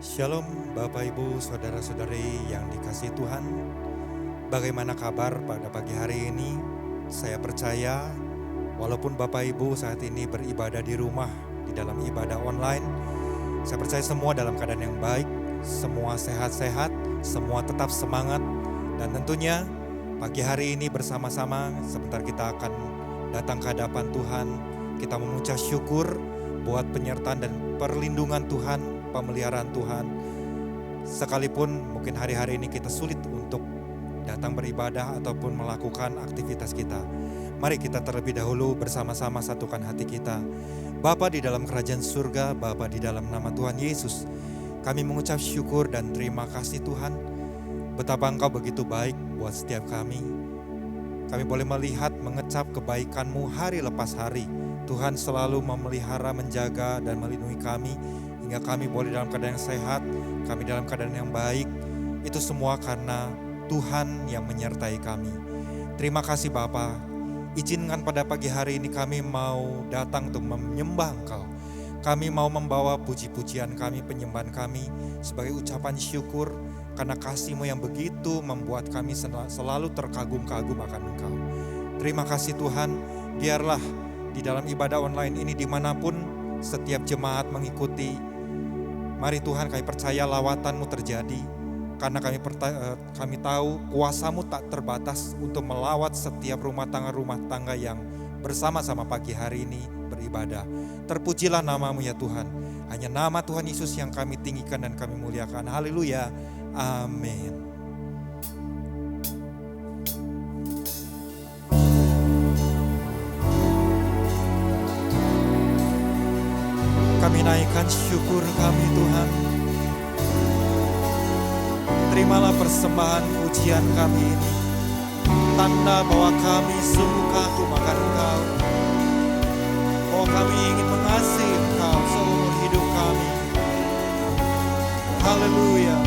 Shalom Bapak Ibu Saudara-saudari yang dikasihi Tuhan. Bagaimana kabar pada pagi hari ini? Saya percaya walaupun Bapak Ibu saat ini beribadah di rumah, di dalam ibadah online, saya percaya semua dalam keadaan yang baik, semua sehat-sehat, semua tetap semangat. Dan tentunya pagi hari ini bersama-sama sebentar kita akan datang ke hadapan Tuhan. Kita mengucap syukur buat penyertaan dan perlindungan Tuhan, pemeliharaan Tuhan. Sekalipun mungkin hari-hari ini kita sulit untuk datang beribadah ataupun melakukan aktivitas kita. Mari kita terlebih dahulu bersama-sama satukan hati kita. Bapa di dalam kerajaan surga, Bapa di dalam nama Tuhan Yesus, kami mengucap syukur dan terima kasih Tuhan. Betapa Engkau begitu baik buat setiap kami. Kami boleh melihat, mengecap kebaikan-Mu hari lepas hari. Tuhan selalu memelihara, menjaga dan melindungi kami. Hingga kami boleh dalam keadaan yang sehat, kami dalam keadaan yang baik. Itu semua karena Tuhan yang menyertai kami. Terima kasih Bapa. Izinkan pada pagi hari ini kami mau datang untuk menyembah Engkau. Kami mau membawa puji-pujian kami, penyembahan kami sebagai ucapan syukur karena kasih-Mu yang begitu membuat kami selalu terkagum-kagum akan Engkau. Terima kasih Tuhan, biarlah di dalam ibadah online ini dimanapun setiap jemaat mengikuti, mari Tuhan kami percaya lawatan-Mu terjadi. Karena kami tahu kuasa-Mu tak terbatas untuk melawat setiap rumah tangga yang bersama-sama pagi hari ini beribadah. Terpujilah nama-Mu ya Tuhan. Hanya nama Tuhan Yesus yang kami tinggikan dan kami muliakan. Haleluya. Amin. Kami naikkan syukur kami Tuhan. Terimalah persembahan pujian kami ini. Tanda bahwa kami sungguh kagum akan Engkau. Oh, kami ingin mengasihi Engkau seumur hidup kami. Haleluya.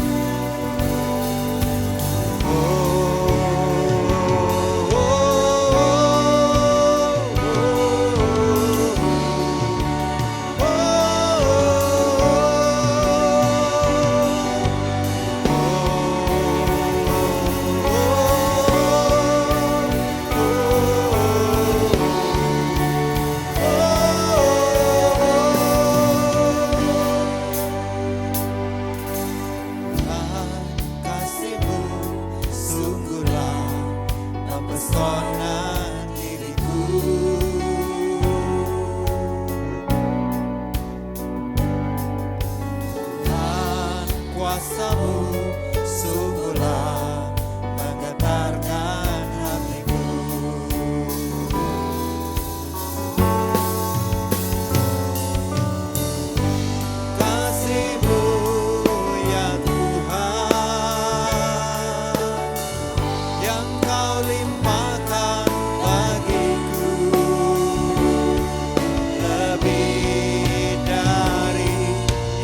Lebih dari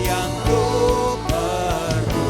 yang ku perlu.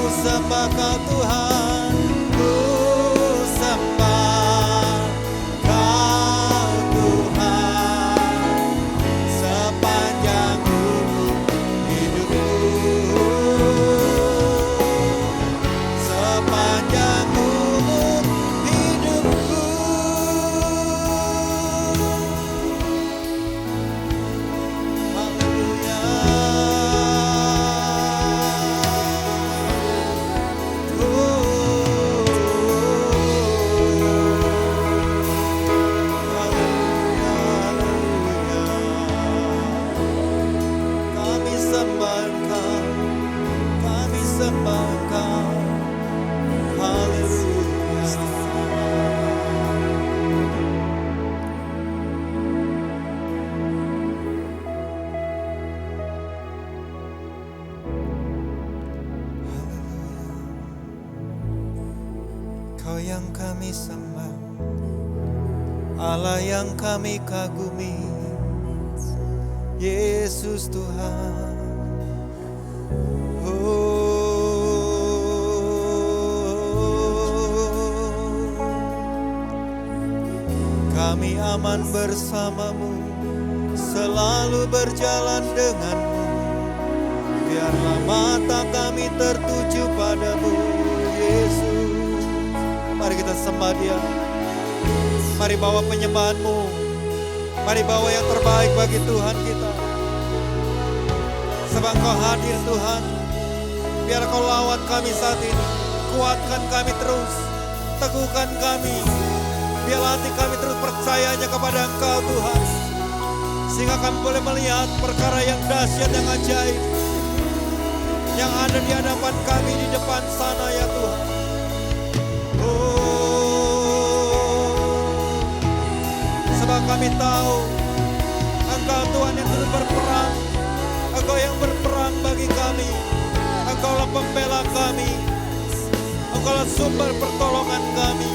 sembah Kau Tuhan, ku sembah Kau Tuhan sepanjang umur hidupku, sepanjang umur hidupku. Haleluya. Kami sembah Engkau, kami sembah Engkau. Haleluya. Kau yang kami sembah, Allah yang kami kagumi, Yesus Tuhan. Kami aman bersamamu, selalu berjalan denganmu. Biarlah mata kami tertuju padamu, Yesus. Mari kita sembah Dia. Mari bawa penyembahanmu. Mari bawa yang terbaik bagi Tuhan kita. Sebab Kau hadir Tuhan. Biar Kau lawat kami saat ini. Kuatkan kami terus. Teguhkan kami. Biar hati kami terus percayanya kepada Engkau Tuhan. Sehingga kami boleh melihat perkara yang dahsyat, yang ajaib, yang ada di hadapan kami di depan sana ya Tuhan. Sebab kami tahu Engkau Tuhan yang terus berperang. Engkau yang berperang bagi kami. Engkaulah pembela kami. Engkaulah sumber pertolongan kami.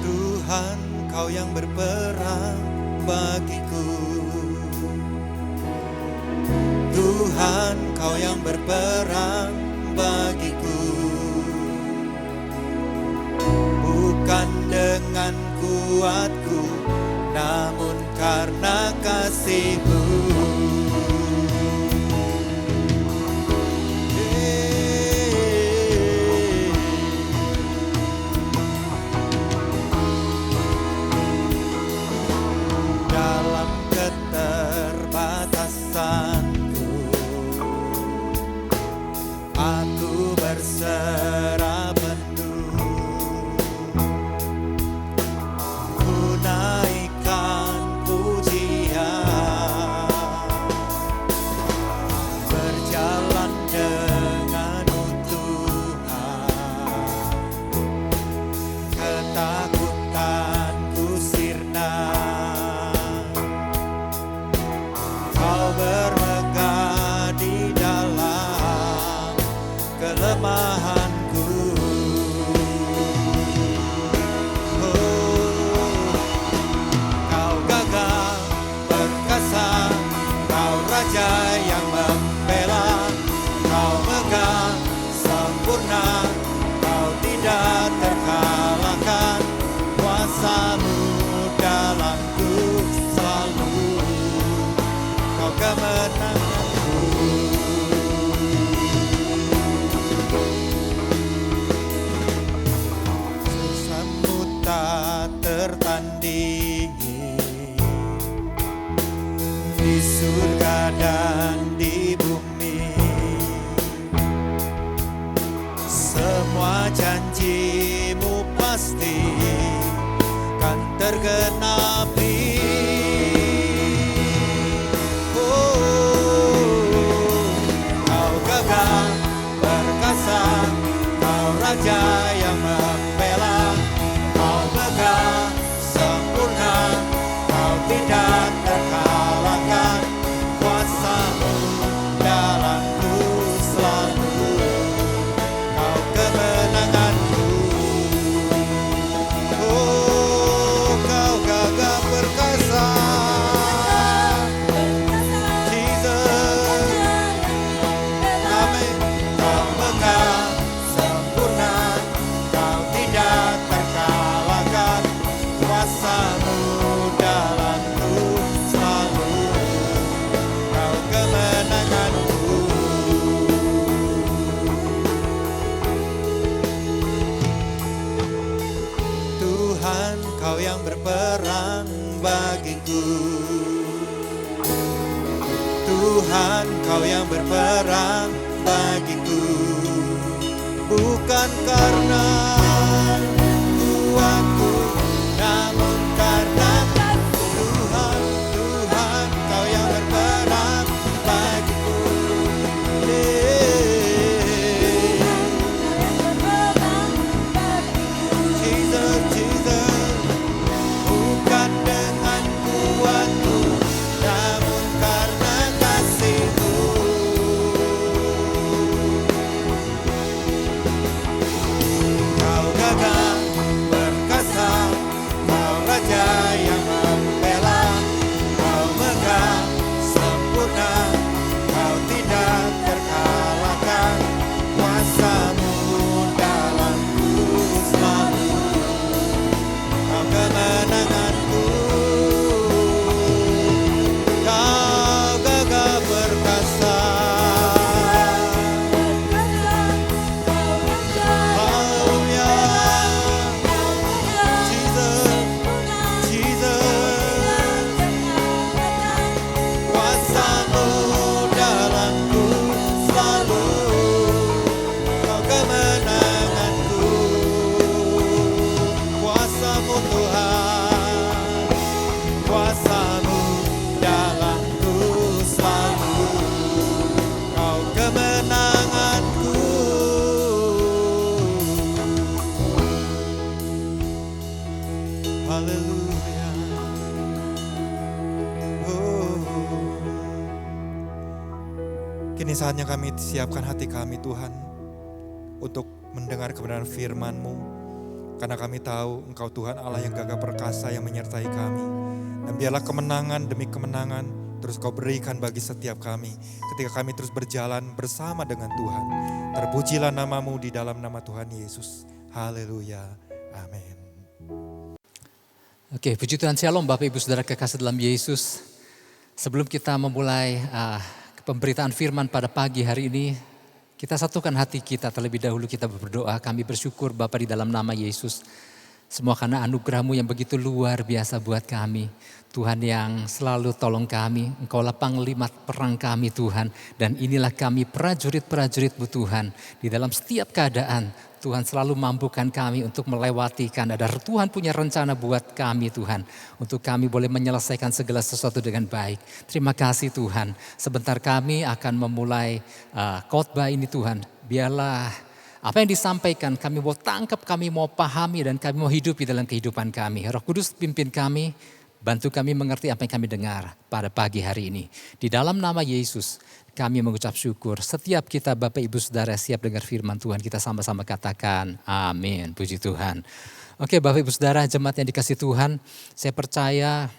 Tuhan, Kau yang berperang bagiku. Tuhan, Kau yang berperang bagiku. Bukan dengan kuatku, namun karena kasih-Mu. Dalam keterbatasanku, aku berserah penuh. Ku naikkan pujian, berjalan denganmu Tuhan. Ketakutanku sirna, Kau bermegah di dalam kelemahanku. Kau gagah perkasa, Kau Raja yang membela. Kau megah sempurna, Kau tidak terkalahkan. Kuasa-Mu dalamku selalu, Kau kemenanganku. Susah-Mu tak tertandingi di surga dan di bumi. Semua janji-Mu pasti kan tergenapi. Kau gagah perkasa, Kau Raja yang membela. Kau megah sempurna, Kau tidak terkalahkan. Kuasa-Mu dalamku selalu, Kau kemenanganku. Kau gagah Tuhan, Kau yang berperang bagiku. Bukan karena kuatku, namun karena Tuhan, Tuhan, Kau yang berperang bagiku. Jesus, Jesus, bukan dengan kuatku, namun karena kasih-Mu. Kau gagah perkasa, Kau Raja yang membela, Kau megah sempurna, Kau tidak terkalahkan. Kuasa-Mu dalamku selalu, Kau kemenanganku. Kau gagah perkasa. Haleluya. Jesus, Jesus. Kuasa-Mu dalamku selalu, Kau kemenanganku. Kuasa-Mu Tuhan, kuasa-Mu dalamku selalu, Kau kemenanganku. Haleluya. Kini saatnya kami siapkan hati kami Tuhan untuk mendengar kebenaran firman-Mu. Karena kami tahu Engkau Tuhan Allah yang gagah perkasa yang menyertai kami. Dan biarlah kemenangan demi kemenangan terus Kau berikan bagi setiap kami. Ketika kami terus berjalan bersama dengan Tuhan. Terpujilah nama-Mu di dalam nama Tuhan Yesus. Haleluya. Amin. Oke, puji Tuhan, Shalom Bapak Ibu Saudara kekasih dalam Yesus. Sebelum kita memulai pemberitaan firman pada pagi hari ini, kita satukan hati kita terlebih dahulu, kita berdoa. Kami bersyukur Bapa di dalam nama Yesus. Semua karena anugerah-Mu yang begitu luar biasa buat kami. Tuhan yang selalu tolong kami, Engkaulah panglima perang kami Tuhan. Dan inilah kami prajurit-prajurit-Mu Tuhan. Di dalam setiap keadaan Tuhan selalu mampukan kami untuk melewati, karena ada Tuhan punya rencana buat kami Tuhan. Untuk kami boleh menyelesaikan segala sesuatu dengan baik. Terima kasih Tuhan. Sebentar kami akan memulai khotbah ini Tuhan. Biarlah apa yang disampaikan kami mau tangkap, kami mau pahami, dan kami mau hidupi dalam kehidupan kami. Roh Kudus pimpin kami, bantu kami mengerti apa yang kami dengar pada pagi hari ini. Di dalam nama Yesus kami mengucap syukur. Setiap kita Bapak Ibu Saudara siap dengar firman Tuhan, kita sama-sama katakan amin. Puji Tuhan. Oke Bapak Ibu Saudara jemaat yang dikasih Tuhan, saya percaya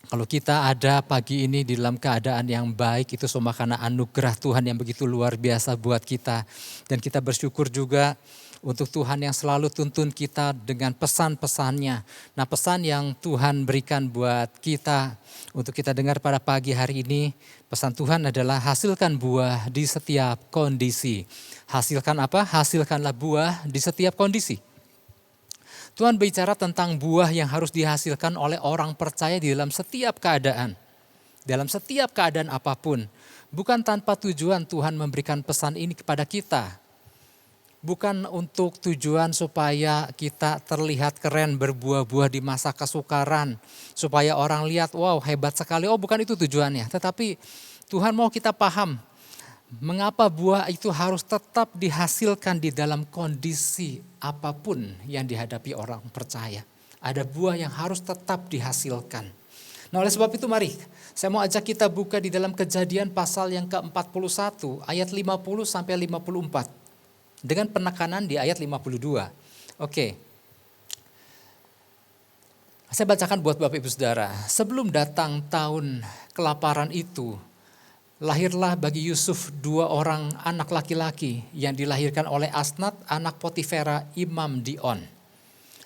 kalau kita ada pagi ini di dalam keadaan yang baik, itu semua karena anugerah Tuhan yang begitu luar biasa buat kita. Dan kita bersyukur juga untuk Tuhan yang selalu tuntun kita dengan pesan-pesannya. Nah, pesan yang Tuhan berikan buat kita untuk kita dengar pada pagi hari ini, pesan Tuhan adalah hasilkan buah di setiap kondisi. Hasilkan apa? Hasilkanlah buah di setiap kondisi. Tuhan bicara tentang buah yang harus dihasilkan oleh orang percaya di dalam setiap keadaan. Dalam setiap keadaan apapun. Bukan tanpa tujuan Tuhan memberikan pesan ini kepada kita. Bukan untuk tujuan supaya kita terlihat keren berbuah-buah di masa kesukaran. Supaya orang lihat, wow hebat sekali. Oh bukan itu tujuannya. Tetapi Tuhan mau kita paham. Mengapa buah itu harus tetap dihasilkan di dalam kondisi apapun yang dihadapi orang percaya. Ada buah yang harus tetap dihasilkan. Nah oleh sebab itu mari saya mau ajak kita buka di dalam Kejadian pasal yang ke-41 ayat 50 sampai 54. Dengan penekanan di ayat 52. Oke. Saya bacakan buat Bapak Ibu Saudara. Sebelum datang tahun kelaparan itu, lahirlah bagi Yusuf 2 orang anak laki-laki yang dilahirkan oleh Asnat, anak Potifera, imam di On.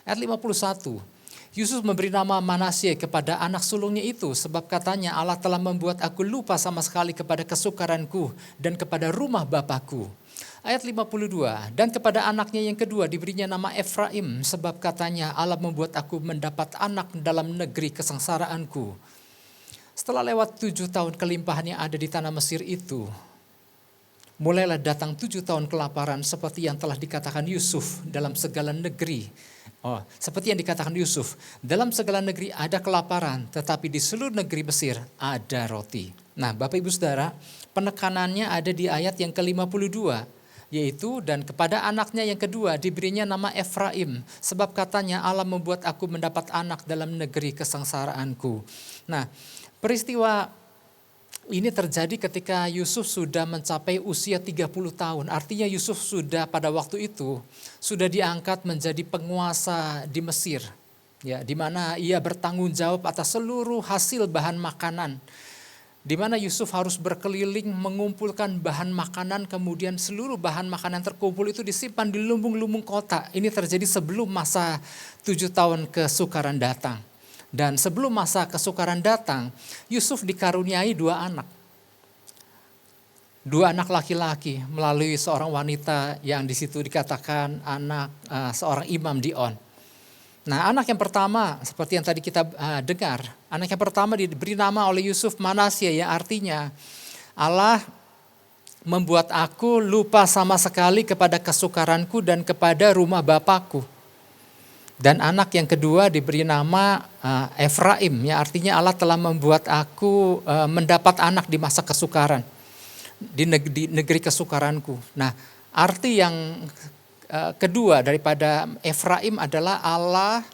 Ayat 51. Yusuf memberi nama Manasye kepada anak sulungnya itu, sebab katanya Allah telah membuat aku lupa sama sekali kepada kesukaranku dan kepada rumah bapakku. Ayat 52, dan kepada anaknya yang kedua diberinya nama Efraim, sebab katanya Allah membuat aku mendapat anak dalam negeri kesengsaraanku. Setelah lewat 7 tahun kelimpahan yang ada di tanah Mesir itu, mulailah datang 7 tahun kelaparan seperti yang telah dikatakan Yusuf dalam segala negeri. Seperti yang dikatakan Yusuf, dalam segala negeri ada kelaparan, tetapi di seluruh negeri Mesir ada roti. Nah, Bapak Ibu Saudara, penekanannya ada di ayat yang ke-52, yaitu dan kepada anaknya yang kedua diberinya nama Efraim, sebab katanya Allah membuat aku mendapat anak dalam negeri kesengsaraanku. Nah, peristiwa ini terjadi ketika Yusuf sudah mencapai usia 30 tahun. Artinya Yusuf sudah pada waktu itu sudah diangkat menjadi penguasa di Mesir. Ya, di mana ia bertanggung jawab atas seluruh hasil bahan makanan. Di mana Yusuf harus berkeliling mengumpulkan bahan makanan, kemudian seluruh bahan makanan terkumpul itu disimpan di lumbung-lumbung kota. Ini terjadi sebelum masa 7 tahun kesukaran datang. Dan sebelum masa kesukaran datang, Yusuf dikaruniai 2 anak. 2 anak laki-laki melalui seorang wanita yang di situ dikatakan anak seorang imam di On. Nah, anak yang pertama seperti yang tadi kita dengar, anak yang pertama diberi nama oleh Yusuf Manasya, yang artinya Allah membuat aku lupa sama sekali kepada kesukaranku dan kepada rumah bapakku. Dan anak yang kedua diberi nama Efraim, yang artinya Allah telah membuat aku mendapat anak di masa kesukaran, di negeri kesukaranku. Nah, arti yang kedua daripada Efraim adalah Allah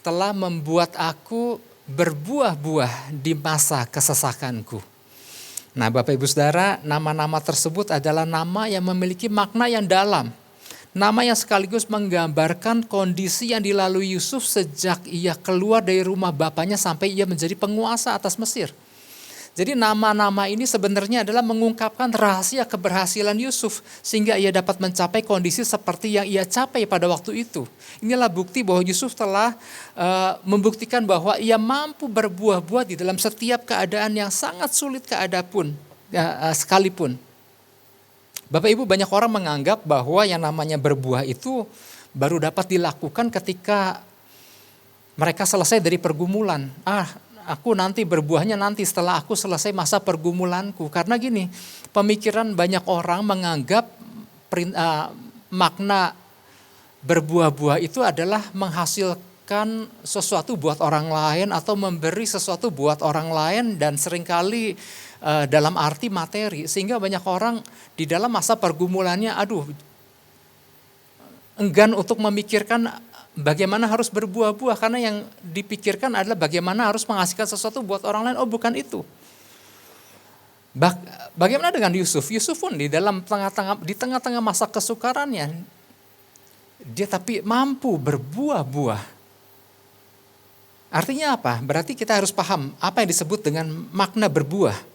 telah membuat aku berbuah-buah di masa kesesakanku. Nah, Bapak Ibu Saudara, nama-nama tersebut adalah nama yang memiliki makna yang dalam. Nama yang sekaligus menggambarkan kondisi yang dilalui Yusuf sejak ia keluar dari rumah bapaknya sampai ia menjadi penguasa atas Mesir. Jadi nama-nama ini sebenarnya adalah mengungkapkan rahasia keberhasilan Yusuf sehingga ia dapat mencapai kondisi seperti yang ia capai pada waktu itu. Inilah bukti bahwa Yusuf telah membuktikan bahwa ia mampu berbuah-buah di dalam setiap keadaan yang sangat sulit sekalipun. Bapak Ibu, banyak orang menganggap bahwa yang namanya berbuah itu baru dapat dilakukan ketika mereka selesai dari pergumulan. Aku nanti berbuahnya nanti setelah aku selesai masa pergumulanku. Karena gini, pemikiran banyak orang menganggap makna berbuah-buah itu adalah menghasilkan sesuatu buat orang lain atau memberi sesuatu buat orang lain, dan seringkali dalam arti materi, sehingga banyak orang di dalam masa pergumulannya enggan untuk memikirkan bagaimana harus berbuah-buah, karena yang dipikirkan adalah bagaimana harus menghasilkan sesuatu buat orang lain. Bukan itu. Bagaimana dengan Yusuf? Yusuf pun di tengah-tengah masa kesukarannya, dia tapi mampu berbuah-buah. Artinya apa? Berarti kita harus paham apa yang disebut dengan makna berbuah.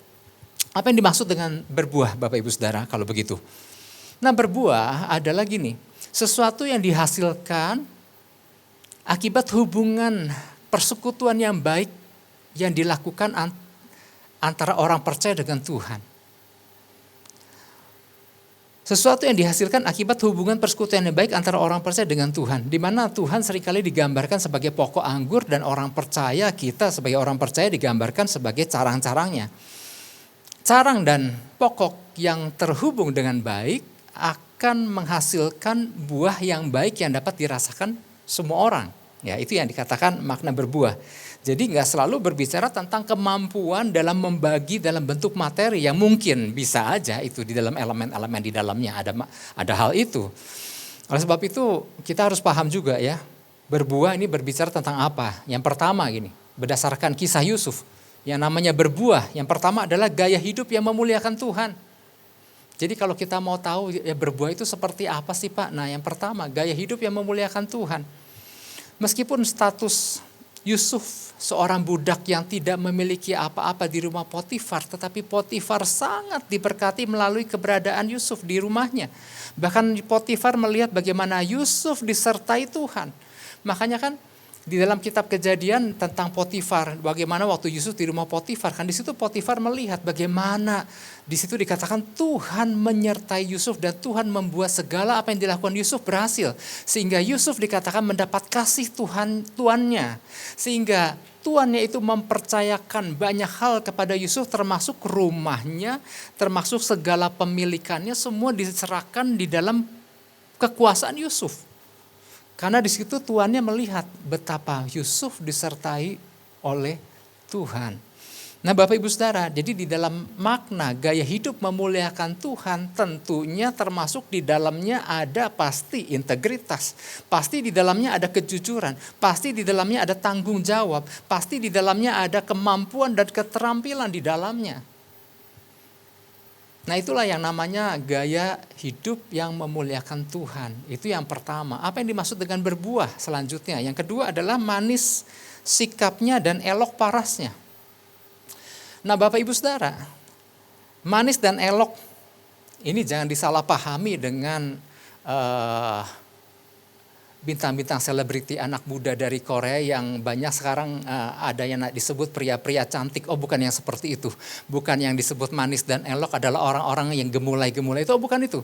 Apa yang dimaksud dengan berbuah, Bapak Ibu Saudara, kalau begitu? Nah, berbuah adalah gini, sesuatu yang dihasilkan akibat hubungan persekutuan yang baik yang dilakukan antara orang percaya dengan Tuhan. Sesuatu yang dihasilkan akibat hubungan persekutuan yang baik antara orang percaya dengan Tuhan. Di mana Tuhan seringkali digambarkan sebagai pokok anggur dan orang percaya, kita sebagai orang percaya digambarkan sebagai carang-carangnya. Carang dan pokok yang terhubung dengan baik akan menghasilkan buah yang baik yang dapat dirasakan semua orang. Ya, itu yang dikatakan makna berbuah. Jadi nggak selalu berbicara tentang kemampuan dalam membagi dalam bentuk materi, yang mungkin bisa aja itu di dalam elemen-elemen di dalamnya ada hal itu. Oleh sebab itu kita harus paham juga ya, berbuah ini berbicara tentang apa. Yang pertama gini, berdasarkan kisah Yusuf, yang namanya berbuah, yang pertama adalah gaya hidup yang memuliakan Tuhan. Jadi kalau kita mau tahu ya berbuah itu seperti apa sih Pak? Nah, yang pertama gaya hidup yang memuliakan Tuhan. Meskipun status Yusuf seorang budak yang tidak memiliki apa-apa di rumah Potifar, tetapi Potifar sangat diberkati melalui keberadaan Yusuf di rumahnya. Bahkan Potifar melihat bagaimana Yusuf disertai Tuhan. Makanya kan Di dalam kitab Kejadian tentang Potifar, bagaimana waktu Yusuf di rumah Potifar, kan di situ Potifar melihat bagaimana di situ dikatakan Tuhan menyertai Yusuf dan Tuhan membuat segala apa yang dilakukan Yusuf berhasil. Sehingga Yusuf dikatakan mendapat kasih tuannya. Sehingga tuannya itu mempercayakan banyak hal kepada Yusuf, termasuk rumahnya, termasuk segala pemilikannya, semua diserahkan di dalam kekuasaan Yusuf. Karena di situ tuannya melihat betapa Yusuf disertai oleh Tuhan. Nah Bapak Ibu Saudara, jadi di dalam makna gaya hidup memuliakan Tuhan tentunya termasuk di dalamnya ada pasti integritas. Pasti di dalamnya ada kejujuran, pasti di dalamnya ada tanggung jawab, pasti di dalamnya ada kemampuan dan keterampilan di dalamnya. Nah itulah yang namanya gaya hidup yang memuliakan Tuhan. Itu yang pertama. Apa yang dimaksud dengan berbuah selanjutnya? Yang kedua adalah manis sikapnya dan elok parasnya. Nah Bapak Ibu Saudara, manis dan elok ini jangan disalahpahami dengan bintang-bintang selebriti anak muda dari Korea yang banyak sekarang ada yang disebut pria-pria cantik. Oh bukan yang seperti itu. Bukan yang disebut manis dan elok adalah orang-orang yang gemulai-gemulai itu. Oh bukan itu.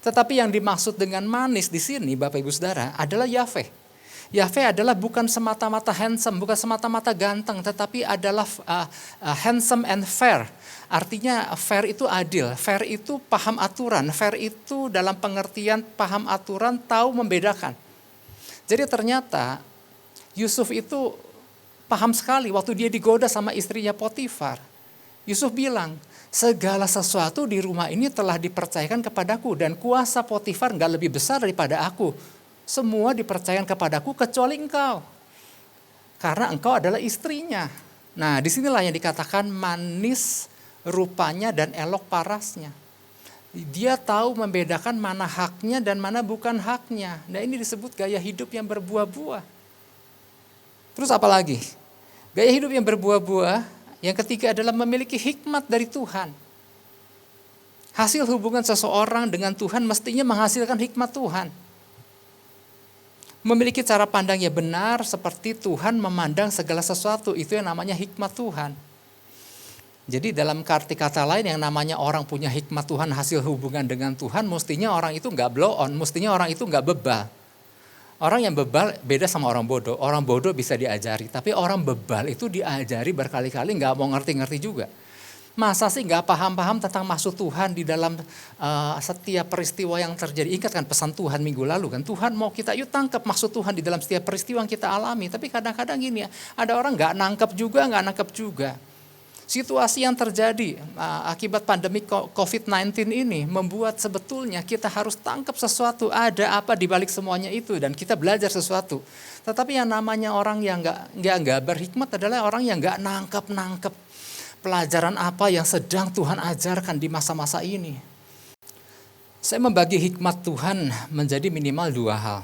Tetapi yang dimaksud dengan manis di sini Bapak Ibu Saudara adalah Yahweh. Yahweh adalah bukan semata-mata handsome, bukan semata-mata ganteng, tetapi adalah handsome and fair. Artinya fair itu adil, fair itu paham aturan, fair itu dalam pengertian paham aturan, tahu membedakan. Jadi ternyata Yusuf itu paham sekali waktu dia digoda sama istrinya Potifar. Yusuf bilang, segala sesuatu di rumah ini telah dipercayakan kepadaku dan kuasa Potifar enggak lebih besar daripada aku. Semua dipercayakan kepadaku kecuali engkau. Karena engkau adalah istrinya. Nah disinilah yang dikatakan manis rupanya dan elok parasnya. Dia tahu membedakan mana haknya dan mana bukan haknya. Nah ini disebut gaya hidup yang berbuah-buah. Terus apa lagi? Gaya hidup yang berbuah-buah yang ketiga adalah memiliki hikmat dari Tuhan. Hasil hubungan seseorang dengan Tuhan mestinya menghasilkan hikmat Tuhan. Memiliki cara pandang yang benar seperti Tuhan memandang segala sesuatu. Itu yang namanya hikmat Tuhan. Jadi dalam arti kata lain yang namanya orang punya hikmat Tuhan hasil hubungan dengan Tuhan, mestinya orang itu enggak blow on, mestinya orang itu enggak bebal. Orang yang bebal beda sama orang bodoh. Orang bodoh bisa diajari, tapi orang bebal itu diajari berkali-kali enggak mau ngerti-ngerti juga. Masa sih enggak paham-paham tentang maksud Tuhan di dalam setiap peristiwa yang terjadi. Ingat kan pesan Tuhan minggu lalu kan, Tuhan mau kita yuk tangkap maksud Tuhan di dalam setiap peristiwa yang kita alami. Tapi kadang-kadang gini ya, ada orang enggak nangkep juga. Situasi yang terjadi akibat pandemi COVID-19 ini membuat sebetulnya kita harus tangkap sesuatu, ada apa di balik semuanya itu dan kita belajar sesuatu. Tetapi yang namanya orang yang enggak berhikmat adalah orang yang enggak nangkep pelajaran apa yang sedang Tuhan ajarkan di masa-masa ini. Saya membagi hikmat Tuhan menjadi minimal 2 hal.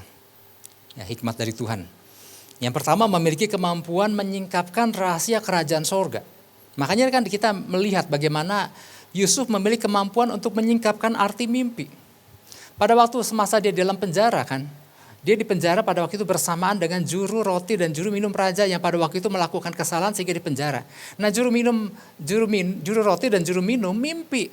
Ya, hikmat dari Tuhan. Yang pertama memiliki kemampuan menyingkapkan rahasia kerajaan sorga. Makanya kan kita melihat bagaimana Yusuf memiliki kemampuan untuk menyingkapkan arti mimpi. Pada waktu semasa dia dalam penjara kan, dia di penjara pada waktu itu bersamaan dengan juru roti dan juru minum raja yang pada waktu itu melakukan kesalahan sehingga di penjara. Nah juru roti dan juru minum mimpi.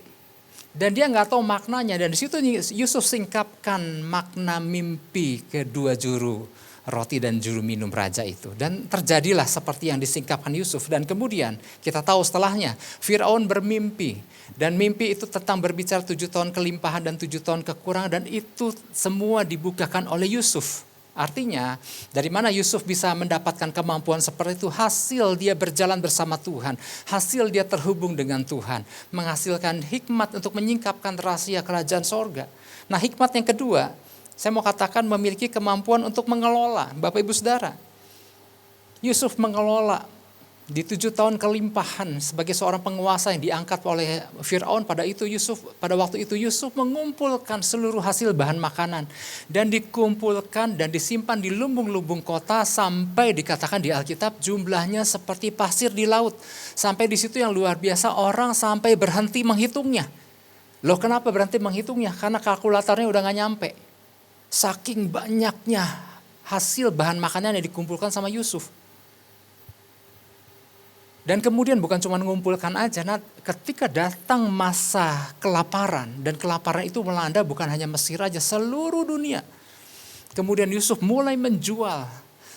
Dan dia nggak tahu maknanya dan di situ Yusuf singkapkan makna mimpi kedua juru roti dan juru minum raja itu. Dan terjadilah seperti yang disingkapkan Yusuf. Dan kemudian kita tahu setelahnya Firaun bermimpi. Dan mimpi itu tentang berbicara 7 tahun kelimpahan dan 7 tahun kekurangan. Dan itu semua dibukakan oleh Yusuf. Artinya dari mana Yusuf bisa mendapatkan kemampuan seperti itu? Hasil dia berjalan bersama Tuhan. Hasil dia terhubung dengan Tuhan. Menghasilkan hikmat untuk menyingkapkan rahasia kerajaan sorga. Nah hikmat yang kedua, saya mau katakan memiliki kemampuan untuk mengelola. Bapak Ibu Saudara, Yusuf mengelola di 7 tahun kelimpahan sebagai seorang penguasa yang diangkat oleh Firaun. Pada waktu itu Yusuf mengumpulkan seluruh hasil bahan makanan dan dikumpulkan dan disimpan di lumbung-lumbung kota sampai dikatakan di Alkitab jumlahnya seperti pasir di laut. Sampai di situ yang luar biasa orang sampai berhenti menghitungnya. Loh kenapa berhenti menghitungnya? Karena kalkulatornya udah gak nyampe. Saking banyaknya hasil bahan makanan yang dikumpulkan sama Yusuf. Dan kemudian bukan cuma mengumpulkan aja, nah ketika datang masa kelaparan, dan kelaparan itu melanda bukan hanya Mesir aja, seluruh dunia. Kemudian Yusuf mulai menjual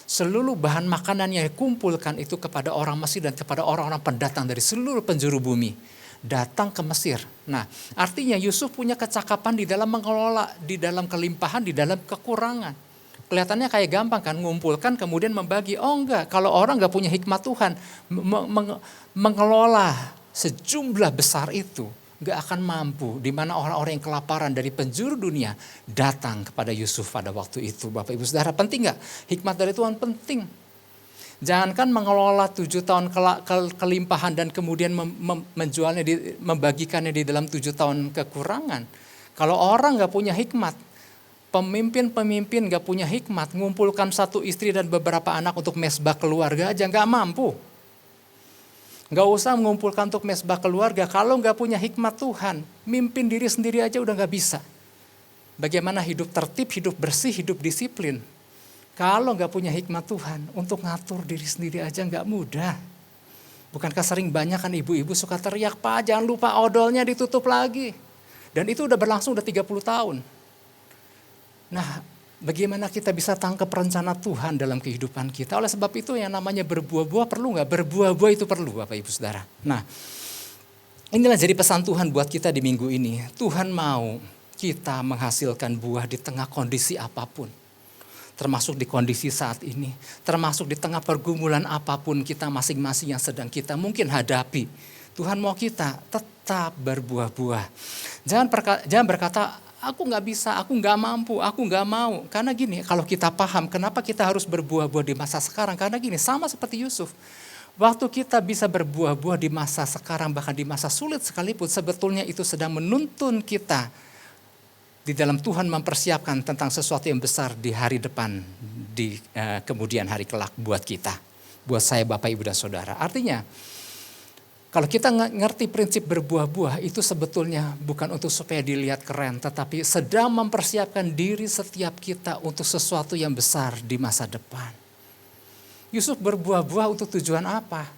seluruh bahan makanan yang dikumpulkan itu kepada orang Mesir dan kepada orang-orang pendatang dari seluruh penjuru bumi. Datang ke Mesir. Nah, artinya Yusuf punya kecakapan di dalam mengelola, di dalam kelimpahan, di dalam kekurangan. Kelihatannya kayak gampang kan, ngumpulkan kemudian membagi. Oh enggak, kalau orang enggak punya hikmat Tuhan, mengelola sejumlah besar itu, enggak akan mampu. Di mana orang-orang yang kelaparan dari penjuru dunia datang kepada Yusuf pada waktu itu. Bapak Ibu Saudara, penting enggak? Hikmat dari Tuhan penting. Jangankan mengelola 7 tahun kelimpahan dan kemudian menjualnya, membagikannya di dalam 7 tahun kekurangan. Kalau orang enggak punya hikmat, pemimpin-pemimpin gak punya hikmat, ngumpulkan 1 istri dan beberapa anak untuk mesbah keluarga aja gak mampu. Gak usah mengumpulkan untuk mesbah keluarga, kalau gak punya hikmat Tuhan, mimpin diri sendiri aja udah gak bisa. Bagaimana hidup tertib, hidup bersih, hidup disiplin. Kalau gak punya hikmat Tuhan, untuk ngatur diri sendiri aja gak mudah. Bukankah sering banyak kan ibu-ibu suka teriak, Pak jangan lupa odolnya ditutup lagi. Dan itu udah berlangsung udah 30 tahun. Nah, bagaimana kita bisa tangkap rencana Tuhan dalam kehidupan kita? Oleh sebab itu yang namanya berbuah-buah perlu nggak? Berbuah-buah itu perlu, Bapak Ibu Saudara. Nah, inilah jadi pesan Tuhan buat kita di minggu ini. Tuhan mau kita menghasilkan buah di tengah kondisi apapun. Termasuk di kondisi saat ini. Termasuk di tengah pergumulan apapun kita masing-masing yang sedang kita mungkin hadapi. Tuhan mau kita tetap berbuah-buah. Jangan berkata, aku nggak bisa, aku nggak mampu, aku nggak mau. Karena gini, kalau kita paham kenapa kita harus berbuah-buah di masa sekarang. Karena gini, sama seperti Yusuf. Waktu kita bisa berbuah-buah di masa sekarang, bahkan di masa sulit sekalipun, sebetulnya itu sedang menuntun kita di dalam Tuhan mempersiapkan tentang sesuatu yang besar di hari depan, di kemudian hari kelak buat kita. Buat saya, Bapak, Ibu, dan Saudara. Artinya, kalau kita ngerti prinsip berbuah-buah itu sebetulnya bukan untuk supaya dilihat keren, tetapi sedang mempersiapkan diri setiap kita untuk sesuatu yang besar di masa depan. Yusuf berbuah-buah untuk tujuan apa?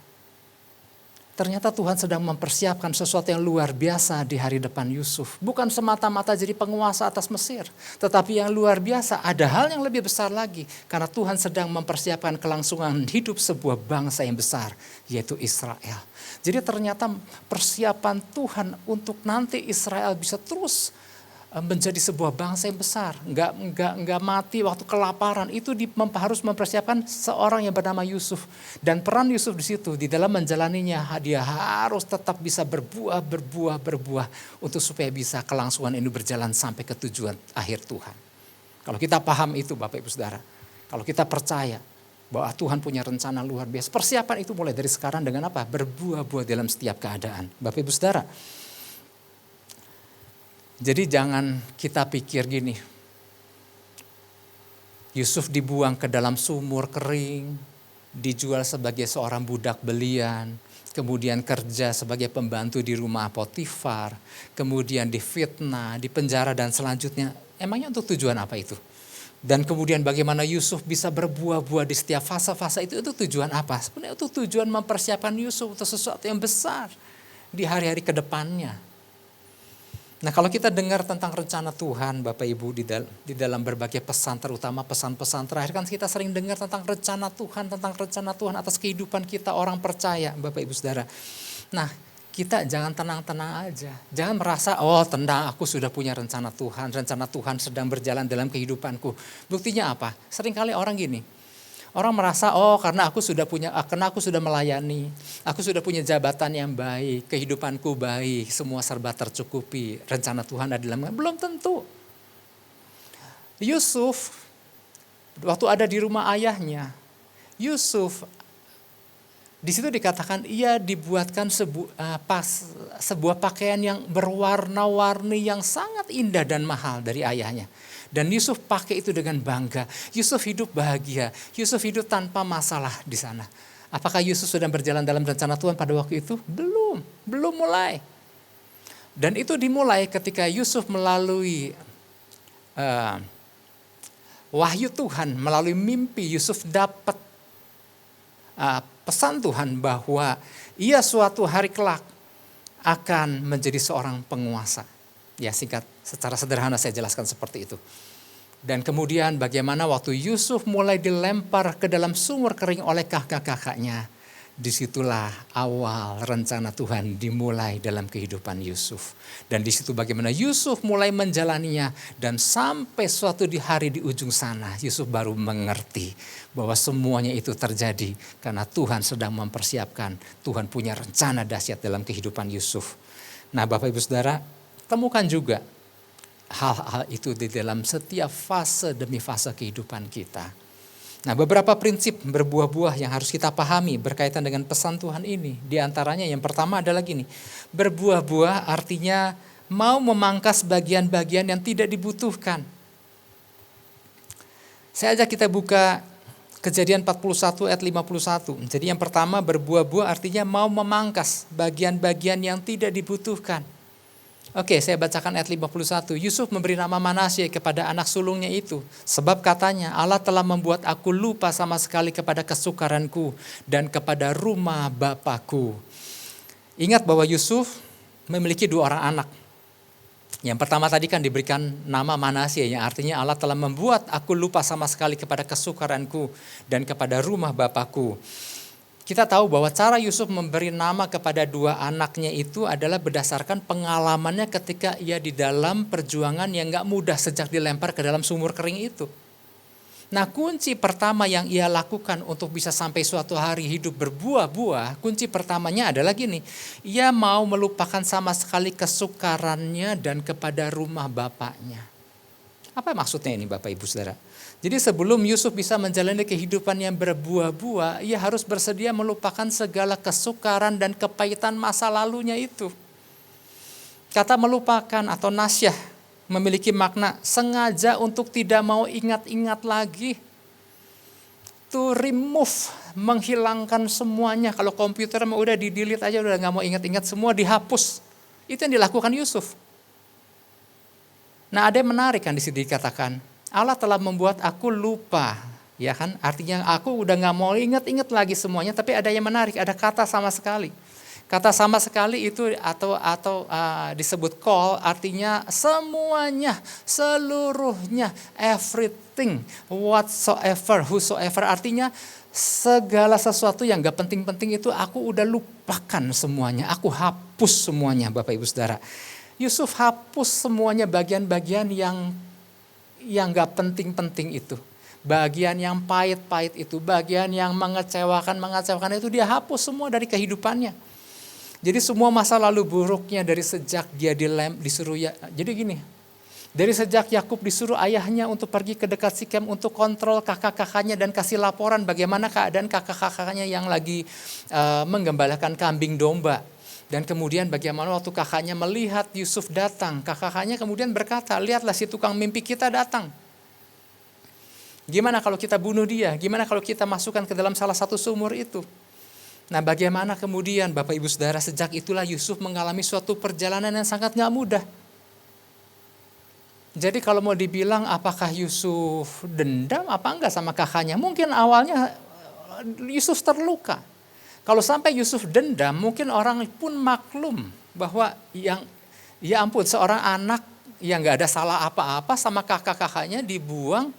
Ternyata Tuhan sedang mempersiapkan sesuatu yang luar biasa di hari depan Yusuf. Bukan semata-mata jadi penguasa atas Mesir, tetapi yang luar biasa ada hal yang lebih besar lagi. Karena Tuhan sedang mempersiapkan kelangsungan hidup sebuah bangsa yang besar, yaitu Israel. Jadi ternyata persiapan Tuhan untuk nanti Israel bisa terus menjadi sebuah bangsa yang besar, nggak mati waktu kelaparan, itu harus mempersiapkan seorang yang bernama Yusuf. Dan peran Yusuf di situ, di dalam menjalaninya, dia harus tetap bisa berbuah untuk supaya bisa kelangsungan ini berjalan sampai ke tujuan akhir Tuhan. Kalau kita paham itu, Bapak Ibu Saudara, kalau kita percaya bahwa Tuhan punya rencana luar biasa, persiapan itu mulai dari sekarang dengan apa? Berbuah-buah dalam setiap keadaan. Bapak Ibu Saudara, jadi jangan kita pikir gini, Yusuf dibuang ke dalam sumur kering, dijual sebagai seorang budak belian, kemudian kerja sebagai pembantu di rumah Potifar, kemudian difitnah, dipenjara dan selanjutnya. Emangnya untuk tujuan apa itu? Dan kemudian bagaimana Yusuf bisa berbuah-buah di setiap fase-fase itu tujuan apa? Sebenarnya itu tujuan mempersiapkan Yusuf untuk sesuatu yang besar di hari-hari ke depannya. Nah, kalau kita dengar tentang rencana Tuhan, Bapak Ibu, di dalam berbagai pesan, terutama pesan-pesan terakhir, kan kita sering dengar tentang rencana Tuhan atas kehidupan kita orang percaya, Bapak Ibu Saudara. Nah, kita jangan tenang-tenang aja. Jangan merasa, oh tenang, aku sudah punya rencana Tuhan sedang berjalan dalam kehidupanku. Buktinya apa? Seringkali orang gini, orang merasa, oh karena aku sudah melayani, aku sudah punya jabatan yang baik, kehidupanku baik, semua serba tercukupi, rencana Tuhan ada dalam. Belum tentu. Yusuf, waktu ada di rumah ayahnya, Yusuf, di situ dikatakan ia dibuatkan sebuah pakaian yang berwarna-warni yang sangat indah dan mahal dari ayahnya. Dan Yusuf pakai itu dengan bangga. Yusuf hidup bahagia. Yusuf hidup tanpa masalah di sana. Apakah Yusuf sudah berjalan dalam rencana Tuhan pada waktu itu? Belum mulai. Dan itu dimulai ketika Yusuf melalui wahyu Tuhan melalui mimpi Yusuf dapat pesan Tuhan bahwa ia suatu hari kelak akan menjadi seorang penguasa. Ya, singkat secara sederhana saya jelaskan seperti itu. Dan kemudian bagaimana waktu Yusuf mulai dilempar ke dalam sumur kering oleh kakak-kakaknya. Disitulah awal rencana Tuhan dimulai dalam kehidupan Yusuf. Dan disitu bagaimana Yusuf mulai menjalaninya. Dan sampai suatu di hari di ujung sana Yusuf baru mengerti bahwa semuanya itu terjadi karena Tuhan sedang mempersiapkan. Tuhan punya rencana dahsyat dalam kehidupan Yusuf. Nah, Bapak Ibu Saudara, temukan juga hal-hal itu di dalam setiap fase demi fase kehidupan kita. Nah, beberapa prinsip berbuah-buah yang harus kita pahami berkaitan dengan pesan Tuhan ini. Di antaranya yang pertama adalah gini, berbuah-buah artinya mau memangkas bagian-bagian yang tidak dibutuhkan. Saya ajak kita buka Kejadian 41 ayat 51. Jadi yang pertama, berbuah-buah artinya mau memangkas bagian-bagian yang tidak dibutuhkan. Oke, saya bacakan ayat 51. Yusuf memberi nama Manasye kepada anak sulungnya itu. Sebab katanya, Allah telah membuat aku lupa sama sekali kepada kesukaranku dan kepada rumah bapakku. Ingat bahwa Yusuf memiliki 2 orang anak. Yang pertama tadi kan diberikan nama Manasye, yang artinya Allah telah membuat aku lupa sama sekali kepada kesukaranku dan kepada rumah bapakku. Kita tahu bahwa cara Yusuf memberi nama kepada 2 anaknya itu adalah berdasarkan pengalamannya ketika ia di dalam perjuangan yang gak mudah sejak dilempar ke dalam sumur kering itu. Nah, kunci pertama yang ia lakukan untuk bisa sampai suatu hari hidup berbuah-buah, kunci pertamanya adalah gini, ia mau melupakan sama sekali kesukarannya dan kepada rumah bapaknya. Apa maksudnya ini Bapak Ibu Saudara? Jadi sebelum Yusuf bisa menjalani kehidupan yang berbuah-buah, ia harus bersedia melupakan segala kesukaran dan kepahitan masa lalunya itu. Kata melupakan atau nasyah memiliki makna sengaja untuk tidak mau ingat-ingat lagi. To remove, menghilangkan semuanya. Kalau komputer mah udah di-delete aja, udah gak mau ingat-ingat, semua dihapus. Itu yang dilakukan Yusuf. Nah, ada yang menarik kan di sini dikatakan, Allah telah membuat aku lupa, ya kan? Artinya aku udah gak mau ingat-ingat lagi semuanya, tapi ada yang menarik, ada kata sama sekali. Kata sama sekali itu atau disebut call, artinya semuanya, seluruhnya, everything, whatsoever, whosoever, artinya segala sesuatu yang gak penting-penting itu aku udah lupakan semuanya, aku hapus semuanya Bapak Ibu Saudara. Yusuf hapus semuanya bagian-bagian yang gak penting-penting itu. Bagian yang pahit-pahit itu, bagian yang mengecewakan itu dia hapus semua dari kehidupannya. Jadi semua masa lalu buruknya dari sejak dia disuruh ya. Jadi gini, dari sejak Yakub disuruh ayahnya untuk pergi ke dekat Sikem untuk kontrol kakak-kakaknya dan kasih laporan bagaimana keadaan kakak-kakaknya yang lagi menggembalakan kambing domba. Dan kemudian bagaimana waktu kakaknya melihat Yusuf datang, kakaknya kemudian berkata, lihatlah si tukang mimpi kita datang. Gimana kalau kita bunuh dia? Gimana kalau kita masukkan ke dalam salah satu sumur itu? Nah, bagaimana kemudian Bapak Ibu Saudara, sejak itulah Yusuf mengalami suatu perjalanan yang sangat gak mudah. Jadi kalau mau dibilang apakah Yusuf dendam apa enggak sama kakaknya? Mungkin awalnya Yusuf terluka. Kalau sampai Yusuf dendam, mungkin orang pun maklum bahwa ya ampun, seorang anak yang gak ada salah apa-apa sama kakak-kakaknya dibuang,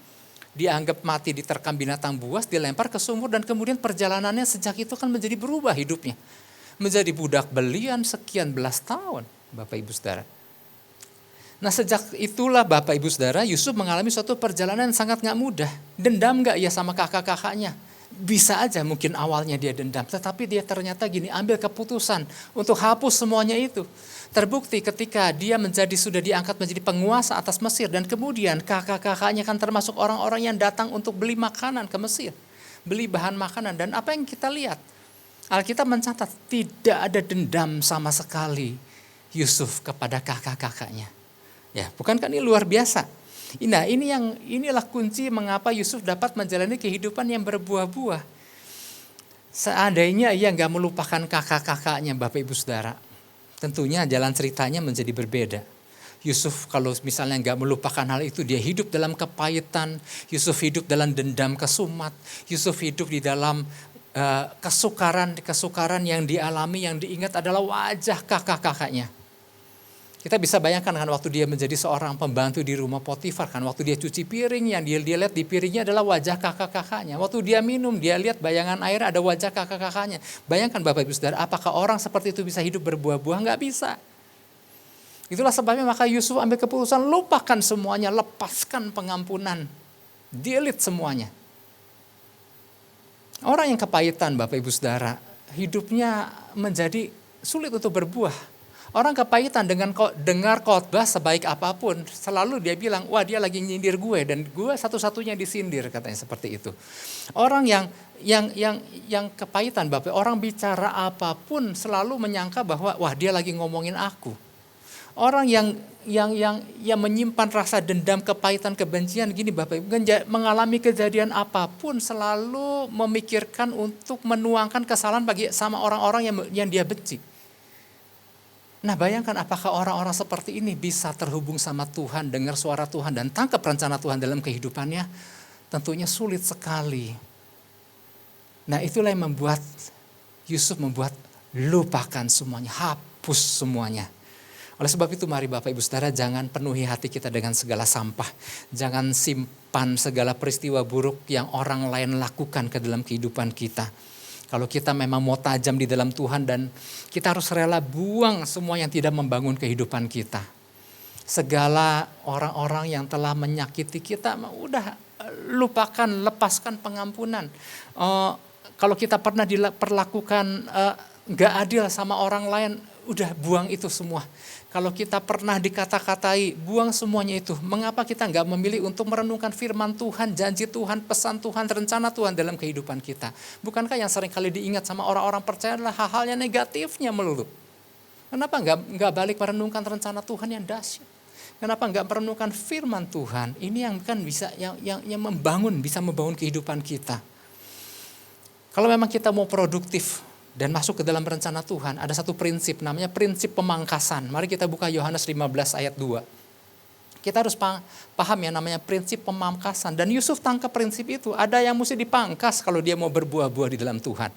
dianggap mati, diterkam binatang buas, dilempar ke sumur, dan kemudian perjalanannya sejak itu kan menjadi berubah hidupnya. Menjadi budak belian sekian belas tahun, Bapak Ibu Saudara. Nah, sejak itulah Bapak Ibu Saudara, Yusuf mengalami suatu perjalanan yang sangat gak mudah. Dendam gak ya sama kakak-kakaknya? Bisa aja mungkin awalnya dia dendam, tetapi dia ternyata gini, ambil keputusan untuk hapus semuanya itu. Terbukti ketika dia sudah diangkat menjadi penguasa atas Mesir, dan kemudian kakak-kakaknya kan termasuk orang-orang yang datang untuk beli makanan ke Mesir, beli bahan makanan. Dan apa yang kita lihat, Alkitab mencatat tidak ada dendam sama sekali Yusuf kepada kakak-kakaknya. Ya, bukankah ini luar biasa? Nah, inilah kunci mengapa Yusuf dapat menjalani kehidupan yang berbuah-buah. Seandainya ia gak melupakan kakak-kakaknya Bapak Ibu Saudara, tentunya jalan ceritanya menjadi berbeda. Yusuf kalau misalnya nggak melupakan hal itu, dia hidup dalam kepahitan, Yusuf hidup dalam dendam kesumat, Yusuf hidup di dalam kesukaran yang dialami, yang diingat adalah wajah kakak-kakaknya. Kita bisa bayangkan kan waktu dia menjadi seorang pembantu di rumah Potifar kan, waktu dia cuci piring, yang dia lihat di piringnya adalah wajah kakak-kakaknya. Waktu dia minum, dia lihat bayangan air ada wajah kakak-kakaknya. Bayangkan Bapak Ibu Saudara, apakah orang seperti itu bisa hidup berbuah-buah? Nggak bisa. Itulah sebabnya maka Yusuf ambil keputusan, lupakan semuanya, lepaskan pengampunan, delete semuanya. Orang yang kepahitan Bapak Ibu Saudara, hidupnya menjadi sulit untuk berbuah. Orang kepahitan dengan dengar khotbah sebaik apapun, selalu dia bilang, wah dia lagi nyindir gue dan gue satu-satunya disindir, katanya seperti itu. Orang yang kepahitan Bapak, orang bicara apapun selalu menyangka bahwa wah dia lagi ngomongin aku. Orang yang menyimpan rasa dendam, kepahitan, kebencian gini Bapak, mengalami kejadian apapun selalu memikirkan untuk menuangkan kesalahan sama orang-orang yang dia benci. Nah bayangkan apakah orang-orang seperti ini bisa terhubung sama Tuhan, dengar suara Tuhan dan tangkap rencana Tuhan dalam kehidupannya? Tentunya sulit sekali. Nah itulah yang membuat Yusuf lupakan semuanya, hapus semuanya. Oleh sebab itu mari Bapak Ibu Saudara, jangan penuhi hati kita dengan segala sampah. Jangan simpan segala peristiwa buruk yang orang lain lakukan ke dalam kehidupan kita. Kalau kita memang mau tajam di dalam Tuhan, dan kita harus rela buang semua yang tidak membangun kehidupan kita. Segala orang-orang yang telah menyakiti kita, udah lupakan, lepaskan pengampunan. Kalau kita pernah diperlakukan gak adil sama orang lain, udah buang itu semua. Kalau kita pernah dikata-katai, buang semuanya itu. Mengapa kita gak memilih untuk merenungkan firman Tuhan, janji Tuhan, pesan Tuhan, rencana Tuhan dalam kehidupan kita? Bukankah yang sering kali diingat sama orang-orang percaya adalah hal-hal yang negatifnya melulu? Kenapa gak balik merenungkan rencana Tuhan yang dahsyat? Kenapa gak merenungkan firman Tuhan? Ini yang kan bisa yang bisa membangun kehidupan kita. Kalau memang kita mau produktif dan masuk ke dalam rencana Tuhan, ada satu prinsip namanya prinsip pemangkasan. Mari kita buka Yohanes 15 ayat 2. Kita harus paham ya namanya prinsip pemangkasan. Dan Yusuf tangkap prinsip itu. Ada yang mesti dipangkas kalau dia mau berbuah-buah di dalam Tuhan.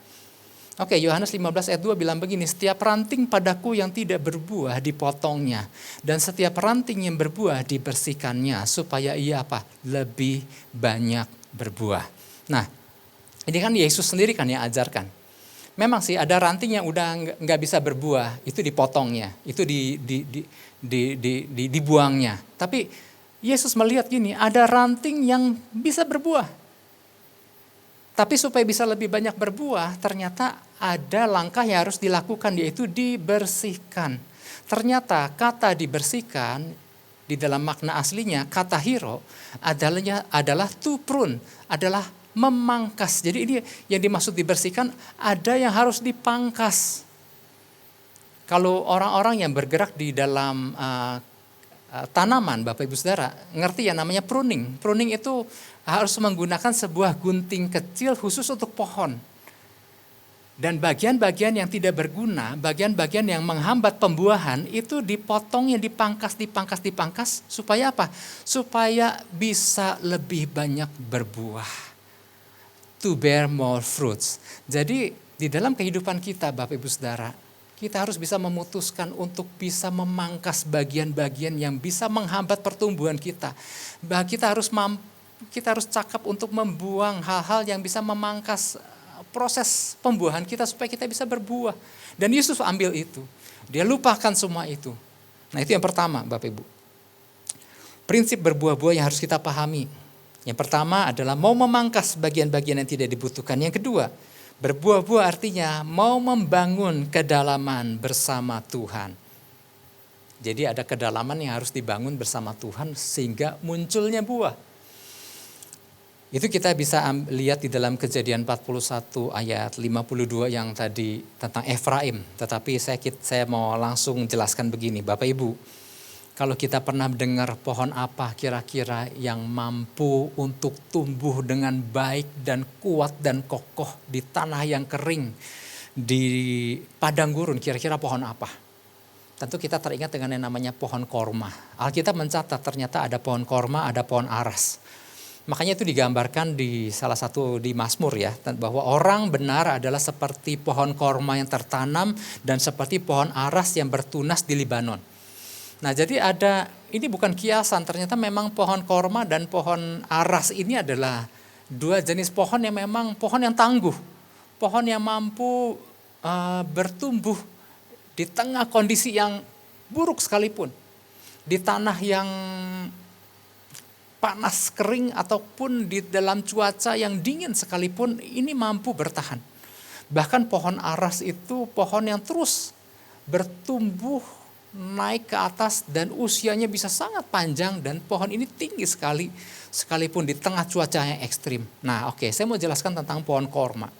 Oke, Yohanes 15 ayat 2 bilang begini, setiap ranting padaku yang tidak berbuah dipotongnya, dan setiap ranting yang berbuah dibersihkannya, supaya ia lebih banyak berbuah. Nah, ini kan Yesus sendiri kan yang ajarkan. Memang sih ada ranting yang udah nggak bisa berbuah, itu dipotongnya, itu dibuangnya. Tapi Yesus melihat gini, ada ranting yang bisa berbuah. Tapi supaya bisa lebih banyak berbuah, ternyata ada langkah yang harus dilakukan, yaitu dibersihkan. Ternyata kata dibersihkan di dalam makna aslinya, kata hiro adalah to prune, adalah memangkas. Jadi ini yang dimaksud dibersihkan, ada yang harus dipangkas. Kalau orang-orang yang bergerak di dalam tanaman, Bapak Ibu Saudara, ngerti ya namanya pruning. Pruning itu harus menggunakan sebuah gunting kecil khusus untuk pohon. Dan bagian-bagian yang tidak berguna, bagian-bagian yang menghambat pembuahan itu dipotongnya, dipangkas supaya apa? Supaya bisa lebih banyak berbuah. To bear more fruits. Jadi di dalam kehidupan kita Bapak Ibu Saudara, kita harus bisa memutuskan untuk bisa memangkas bagian-bagian yang bisa menghambat pertumbuhan kita. Kita harus cakap untuk membuang hal-hal yang bisa memangkas proses pembuahan kita supaya kita bisa berbuah. Dan Yesus ambil itu. Dia lupakan semua itu. Nah itu yang pertama Bapak Ibu. Prinsip berbuah-buah yang harus kita pahami. Yang pertama adalah mau memangkas bagian-bagian yang tidak dibutuhkan. Yang kedua, berbuah-buah artinya mau membangun kedalaman bersama Tuhan. Jadi ada kedalaman yang harus dibangun bersama Tuhan sehingga munculnya buah. Itu kita bisa lihat di dalam Kejadian 41 ayat 52 yang tadi tentang Efraim. Tetapi saya mau langsung jelaskan begini, Bapak Ibu. Kalau kita pernah dengar pohon apa kira-kira yang mampu untuk tumbuh dengan baik dan kuat dan kokoh di tanah yang kering, di padang gurun, kira-kira pohon apa? tentu kita teringat dengan yang namanya pohon korma. Alkitab mencatat ternyata ada pohon korma, ada pohon aras. Makanya itu digambarkan di salah satu di Mazmur ya, bahwa orang benar adalah seperti pohon korma yang tertanam dan seperti pohon aras yang bertunas di Libanon. Nah jadi ini bukan kiasan, ternyata memang pohon korma dan pohon aras ini adalah dua jenis pohon yang memang pohon yang tangguh. Pohon yang mampu bertumbuh di tengah kondisi yang buruk sekalipun. Di tanah yang panas kering ataupun di dalam cuaca yang dingin sekalipun ini mampu bertahan. Bahkan pohon aras itu pohon yang terus bertumbuh naik ke atas dan usianya bisa sangat panjang dan pohon ini tinggi sekali sekalipun di tengah cuaca yang ekstrim. Nah oke, saya mau jelaskan tentang pohon korma.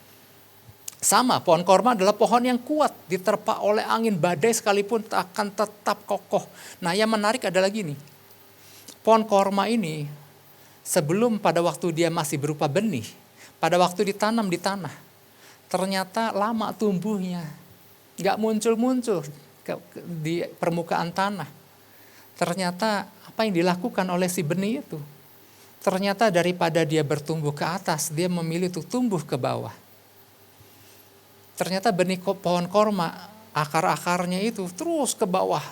Sama, pohon korma adalah pohon yang kuat, diterpa oleh angin badai sekalipun akan tetap kokoh. Nah yang menarik adalah gini, pohon korma ini sebelum pada waktu dia masih berupa benih, pada waktu ditanam di tanah, ternyata lama tumbuhnya, gak muncul-muncul di permukaan tanah. Ternyata apa yang dilakukan oleh si benih itu, ternyata daripada dia bertumbuh ke atas, dia memilih untuk tumbuh ke bawah. Ternyata benih pohon korma, akar-akarnya itu terus ke bawah,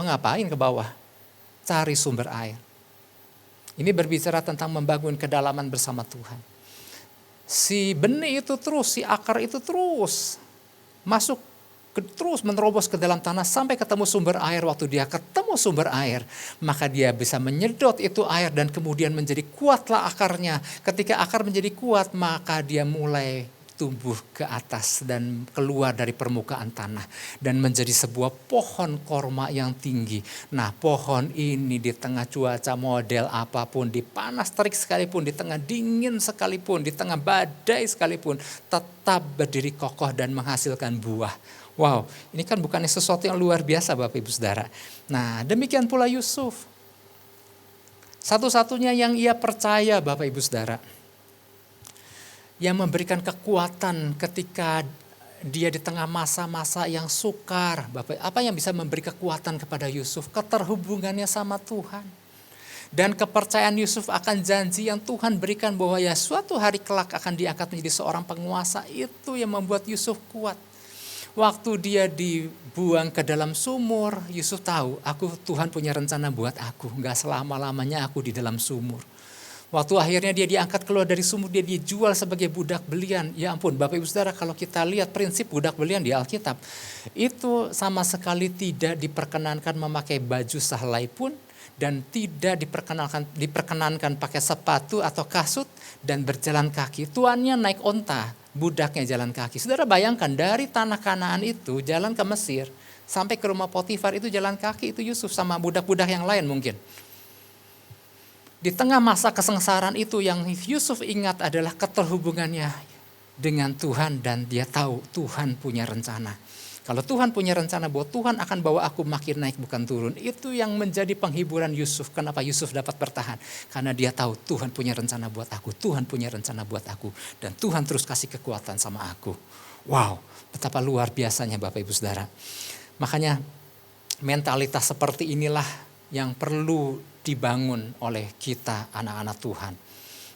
ngapain ke bawah? Cari sumber air. Ini berbicara tentang membangun kedalaman bersama Tuhan. Si benih itu terus, si akar itu terus masuk, terus menerobos ke dalam tanah sampai ketemu sumber air. Waktu dia ketemu sumber air, maka dia bisa menyedot itu air dan kemudian menjadi kuatlah akarnya. Ketika akar menjadi kuat, maka dia mulai tumbuh ke atas dan keluar dari permukaan tanah dan menjadi sebuah pohon korma yang tinggi. Nah pohon ini di tengah cuaca model apapun, di panas terik sekalipun, di tengah dingin sekalipun, di tengah badai sekalipun, tetap berdiri kokoh dan menghasilkan buah. Wow, ini kan bukannya sesuatu yang luar biasa Bapak Ibu Saudara. Nah demikian pula Yusuf. Satu-satunya yang ia percaya Bapak Ibu Saudara, yang memberikan kekuatan ketika dia di tengah masa-masa yang sukar. Bapak, apa yang bisa memberi kekuatan kepada Yusuf? Keterhubungannya sama Tuhan. Dan kepercayaan Yusuf akan janji yang Tuhan berikan bahwa ya suatu hari kelak akan diangkat menjadi seorang penguasa. Itu yang membuat Yusuf kuat. Waktu dia dibuang ke dalam sumur, Yusuf tahu, Tuhan punya rencana buat aku. Gak selama-lamanya aku di dalam sumur. Waktu akhirnya dia diangkat keluar dari sumur, dia dijual sebagai budak belian. Ya ampun, Bapak Ibu Saudara, kalau kita lihat prinsip budak belian di Alkitab, itu sama sekali tidak diperkenankan memakai baju sehelai pun, dan tidak diperkenankan pakai sepatu atau kasut dan berjalan kaki. Tuannya naik onta, budaknya jalan kaki. Saudara bayangkan dari tanah Kanaan itu jalan ke Mesir, sampai ke rumah Potifar itu jalan kaki, itu Yusuf sama budak-budak yang lain mungkin. Di tengah masa kesengsaraan itu yang Yusuf ingat adalah keterhubungannya dengan Tuhan dan dia tahu Tuhan punya rencana. Kalau Tuhan punya rencana bahwa Tuhan akan bawa aku makin naik bukan turun. Itu yang menjadi penghiburan Yusuf. Kenapa Yusuf dapat bertahan? Karena dia tahu Tuhan punya rencana buat aku. Tuhan punya rencana buat aku. Dan Tuhan terus kasih kekuatan sama aku. Wow, betapa luar biasanya Bapak Ibu Saudara. Makanya mentalitas seperti inilah yang perlu dibangun oleh kita anak-anak Tuhan.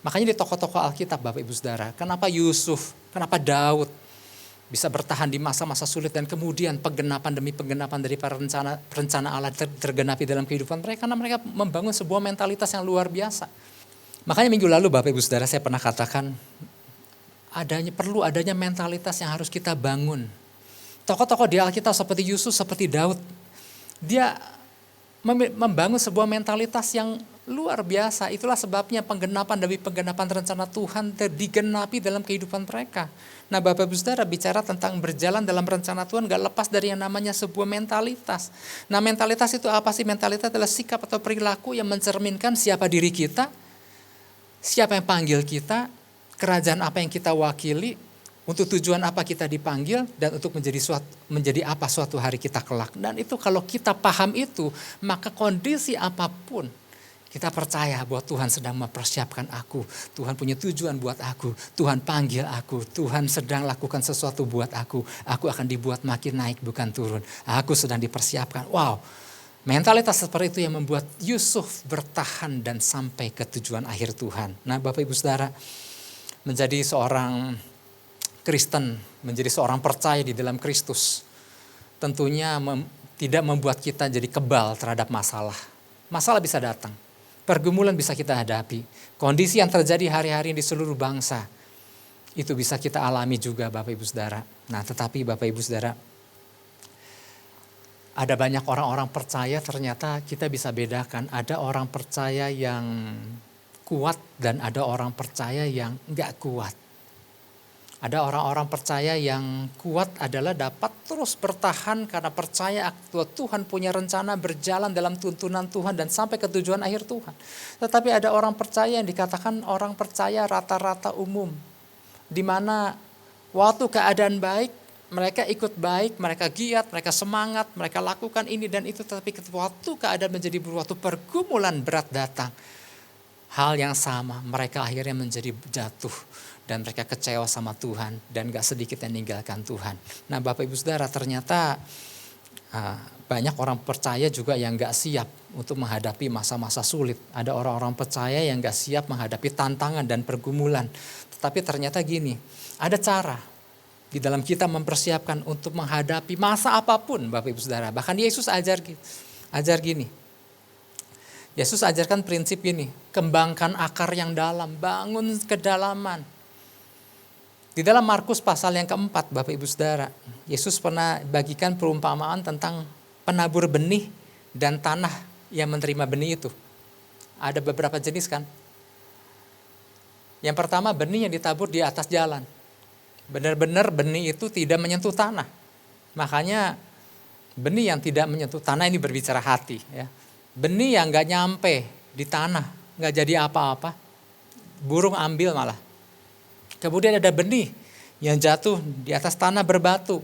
Makanya di tokoh-tokoh Alkitab Bapak Ibu Saudara, kenapa Yusuf, kenapa Daud bisa bertahan di masa-masa sulit dan kemudian penggenapan demi penggenapan dari para rencana Allah tergenapi dalam kehidupan mereka, karena mereka membangun sebuah mentalitas yang luar biasa. Makanya minggu lalu Bapak Ibu Saudara saya pernah katakan perlu adanya mentalitas yang harus kita bangun. Tokoh-tokoh di Alkitab seperti Yusuf, seperti Daud, dia membangun sebuah mentalitas yang luar biasa. Itulah sebabnya penggenapan demi penggenapan rencana Tuhan digenapi dalam kehidupan mereka. Nah Bapak Ibu Saudara, bicara tentang berjalan dalam rencana Tuhan gak lepas dari yang namanya sebuah mentalitas. Nah mentalitas itu apa sih? Mentalitas adalah sikap atau perilaku yang mencerminkan siapa diri kita, siapa yang panggil kita, kerajaan apa yang kita wakili, untuk tujuan apa kita dipanggil, dan untuk menjadi apa suatu hari kita kelak. Dan itu kalau kita paham itu, maka kondisi apapun Kita percaya bahwa Tuhan sedang mempersiapkan aku. Tuhan punya tujuan buat aku. Tuhan panggil aku. Tuhan sedang lakukan sesuatu buat aku. Aku akan dibuat makin naik bukan turun. Aku sedang dipersiapkan. Wow, mentalitas seperti itu yang membuat Yusuf bertahan dan sampai ke tujuan akhir Tuhan. Nah Bapak Ibu Saudara, menjadi seorang Kristen, menjadi seorang percaya di dalam Kristus, tentunya tidak membuat kita jadi kebal terhadap masalah. Masalah bisa datang. Pergumulan bisa kita hadapi. Kondisi yang terjadi hari-hari di seluruh bangsa, itu bisa kita alami juga Bapak Ibu Saudara. Nah tetapi Bapak Ibu Saudara, ada banyak orang-orang percaya ternyata kita bisa bedakan. Ada orang percaya yang kuat dan ada orang percaya yang enggak kuat. Ada orang-orang percaya yang kuat adalah dapat terus bertahan karena percaya bahwa Tuhan punya rencana berjalan dalam tuntunan Tuhan dan sampai ke tujuan akhir Tuhan. Tetapi ada orang percaya yang dikatakan orang percaya rata-rata umum. Di mana waktu keadaan baik, mereka ikut baik, mereka giat, mereka semangat, mereka lakukan ini dan itu. Tetapi waktu keadaan menjadi waktu pergumulan berat datang, hal yang sama, mereka akhirnya menjadi jatuh. Dan mereka kecewa sama Tuhan dan gak sedikit yang meninggalkan Tuhan. Nah Bapak Ibu Saudara, ternyata banyak orang percaya juga yang gak siap untuk menghadapi masa-masa sulit. Ada orang-orang percaya yang gak siap menghadapi tantangan dan pergumulan. Tetapi ternyata gini, ada cara di dalam kita mempersiapkan untuk menghadapi masa apapun Bapak Ibu Saudara. Bahkan Yesus ajar gini. Yesus ajarkan prinsip gini, kembangkan akar yang dalam, bangun kedalaman. Di dalam Markus pasal yang keempat, Bapak Ibu Saudara, Yesus pernah bagikan perumpamaan tentang penabur benih dan tanah yang menerima benih itu. Ada beberapa jenis kan. Yang pertama benih yang ditabur di atas jalan. Benar-benar benih itu tidak menyentuh tanah. Makanya benih yang tidak menyentuh tanah ini berbicara hati. Ya. Benih yang gak nyampe di tanah, gak jadi apa-apa. Burung ambil malah. Kemudian ada benih yang jatuh di atas tanah berbatu.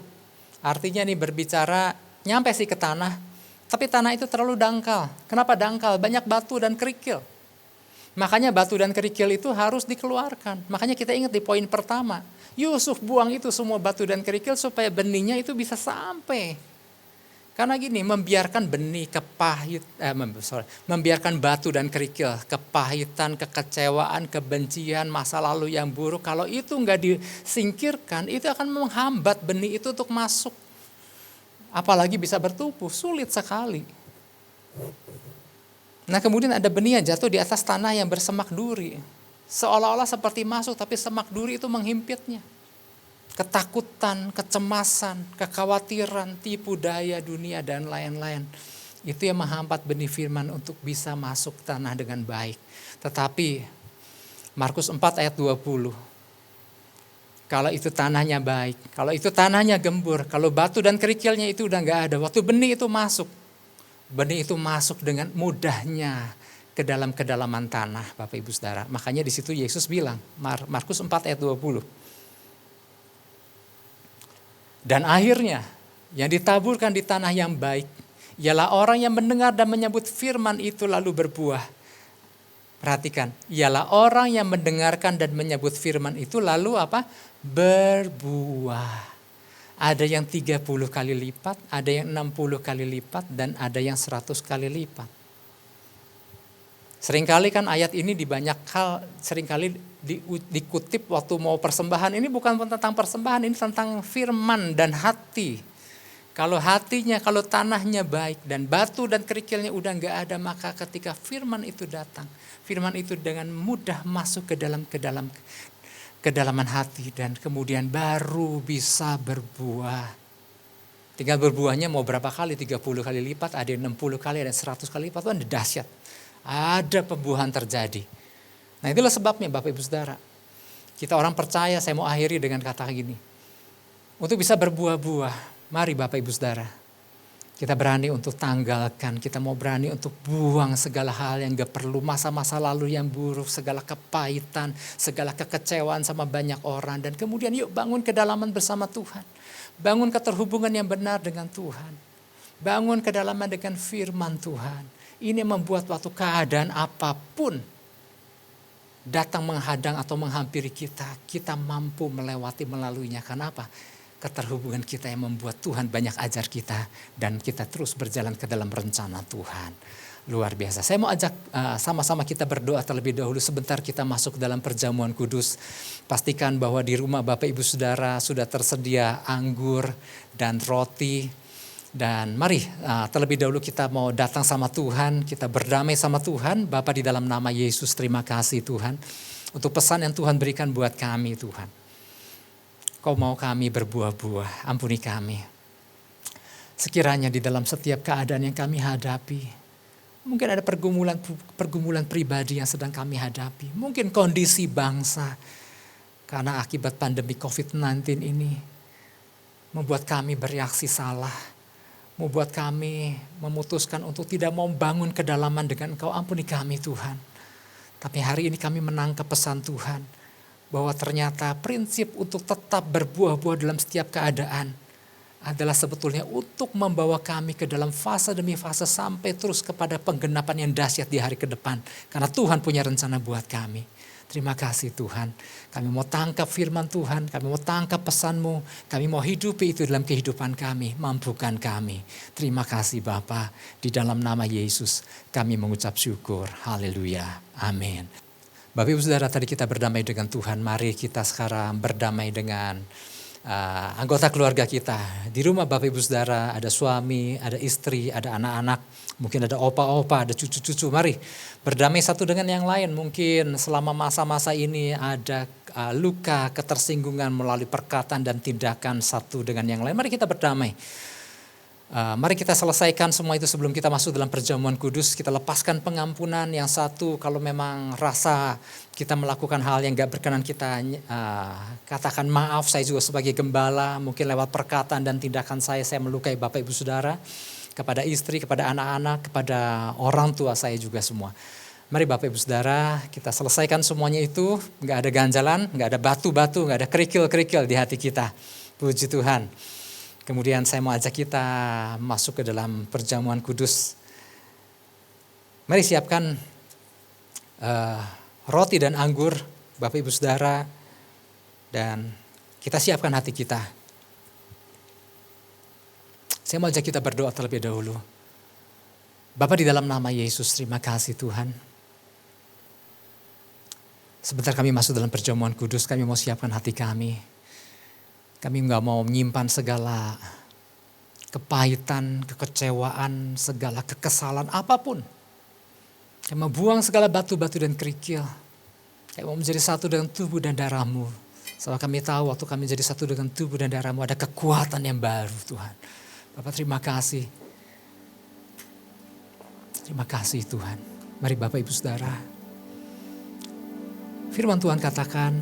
Artinya ini berbicara nyampe sih ke tanah, tapi tanah itu terlalu dangkal. Kenapa dangkal? Banyak batu dan kerikil. Makanya batu dan kerikil itu harus dikeluarkan. Makanya kita ingat di poin pertama, Yusuf buang itu semua batu dan kerikil supaya benihnya itu bisa sampai. Karena gini, membiarkan benih membiarkan batu dan kerikil, kepahitan, kekecewaan, kebencian, masa lalu yang buruk, kalau itu enggak disingkirkan, itu akan menghambat benih itu untuk masuk. Apalagi bisa bertumbuh, sulit sekali. Nah kemudian ada benih yang jatuh di atas tanah yang bersemak duri. Seolah-olah seperti masuk, tapi semak duri itu menghimpitnya. Ketakutan, kecemasan, kekhawatiran, tipu daya dunia dan lain-lain. Itu yang menghambat benih firman untuk bisa masuk tanah dengan baik. Tetapi Markus 4 ayat 20. Kalau itu tanahnya baik, kalau itu tanahnya gembur, kalau batu dan kerikilnya itu udah gak ada. Waktu benih itu masuk dengan mudahnya ke dalam kedalaman tanah Bapak Ibu Saudara. Makanya di situ Yesus bilang, Markus 4 ayat 20. Dan akhirnya yang ditaburkan di tanah yang baik ialah orang yang mendengar dan menyambut firman itu lalu berbuah. Perhatikan, ialah orang yang mendengarkan dan menyambut firman itu lalu apa? Berbuah. Ada yang 30 kali lipat, ada yang 60 kali lipat, dan ada yang 100 kali lipat. Seringkali kan ayat ini di banyak hal seringkali dikutip waktu mau persembahan. Ini bukan tentang persembahan, ini tentang firman dan hati. Kalau hatinya, kalau tanahnya baik dan batu dan kerikilnya udah gak ada, maka ketika firman itu datang, firman itu dengan mudah masuk ke kedalaman hati dan kemudian baru bisa berbuah. Tinggal berbuahnya mau berapa kali, 30 kali lipat, ada yang 60 kali, ada yang 100 kali lipat, itu ada dahsyat. Ada pembuahan terjadi. Nah itulah sebabnya Bapak Ibu Saudara. Kita orang percaya, saya mau akhiri dengan kata gini. Untuk bisa berbuah-buah, mari Bapak Ibu Saudara. Kita berani untuk tanggalkan, kita mau berani untuk buang segala hal yang gak perlu. Masa-masa lalu yang buruk, segala kepahitan, segala kekecewaan sama banyak orang. Dan kemudian yuk bangun kedalaman bersama Tuhan. Bangun keterhubungan yang benar dengan Tuhan. Bangun kedalaman dengan firman Tuhan. Ini membuat waktu keadaan apapun datang menghadang atau menghampiri kita, kita mampu melewati melaluinya. Karena apa? Keterhubungan kita yang membuat Tuhan banyak ajar kita dan kita terus berjalan ke dalam rencana Tuhan. Luar biasa. Saya mau ajak sama-sama kita berdoa terlebih dahulu. Sebentar kita masuk dalam perjamuan kudus. Pastikan bahwa di rumah Bapak Ibu Saudara sudah tersedia anggur dan roti. Dan mari terlebih dahulu kita mau datang sama Tuhan, kita berdamai sama Tuhan. Bapa, di dalam nama Yesus, terima kasih Tuhan untuk pesan yang Tuhan berikan buat kami Tuhan. Kau mau kami berbuah-buah, ampuni kami. Sekiranya di dalam setiap keadaan yang kami hadapi, mungkin ada pergumulan pribadi yang sedang kami hadapi. Mungkin kondisi bangsa karena akibat pandemi COVID-19 ini membuat kami bereaksi salah. Membuat kami memutuskan untuk tidak mau bangun kedalaman dengan Engkau. Ampuni kami Tuhan. Tapi hari ini kami menangkap pesan Tuhan. Bahwa ternyata prinsip untuk tetap berbuah-buah dalam setiap keadaan adalah sebetulnya untuk membawa kami ke dalam fase demi fase sampai terus kepada penggenapan yang dahsyat di hari ke depan. Karena Tuhan punya rencana buat kami. Terima kasih Tuhan. Kami mau tangkap firman Tuhan, kami mau tangkap pesan-Mu, kami mau hidupi itu dalam kehidupan kami, mampukan kami. Terima kasih Bapa, di dalam nama Yesus kami mengucap syukur. Haleluya. Amin. Bapak Ibu Saudara, tadi kita berdamai dengan Tuhan, mari kita sekarang berdamai dengan anggota keluarga kita. Di rumah Bapak Ibu Saudara ada suami, ada istri, ada anak-anak. Mungkin ada opa-opa, ada cucu-cucu. Mari berdamai satu dengan yang lain. Mungkin selama masa-masa ini ada luka, ketersinggungan melalui perkataan dan tindakan satu dengan yang lain. Mari kita berdamai. Mari kita selesaikan semua itu sebelum kita masuk dalam perjamuan kudus. Kita lepaskan pengampunan. Yang satu, kalau memang rasa kita melakukan hal yang gak berkenan, kita katakan maaf. Saya juga sebagai gembala, mungkin lewat perkataan dan tindakan saya melukai Bapak Ibu Saudara. Kepada istri, kepada anak-anak, kepada orang tua saya juga semua. Mari Bapak Ibu Saudara, kita selesaikan semuanya itu. Gak ada ganjalan, gak ada batu-batu, gak ada kerikil-kerikil di hati kita. Puji Tuhan. Kemudian saya mau ajak kita masuk ke dalam perjamuan kudus. Mari siapkan roti dan anggur Bapak Ibu Saudara. Dan kita siapkan hati kita. Saya mau ajak kita berdoa terlebih dahulu. Bapa, di dalam nama Yesus, terima kasih Tuhan. Sebentar kami masuk dalam perjamuan kudus, kami mau siapkan hati kami. Kami gak mau menyimpan segala kepahitan, kekecewaan, segala kekesalan apapun. Kami mau buang segala batu-batu dan kerikil. Kami mau menjadi satu dengan tubuh dan darah-Mu. Soalnya kami tahu waktu kami menjadi satu dengan tubuh dan darah-Mu ada kekuatan yang baru Tuhan. Bapak, terima kasih. Terima kasih Tuhan. Mari Bapak Ibu Saudara. Firman Tuhan katakan,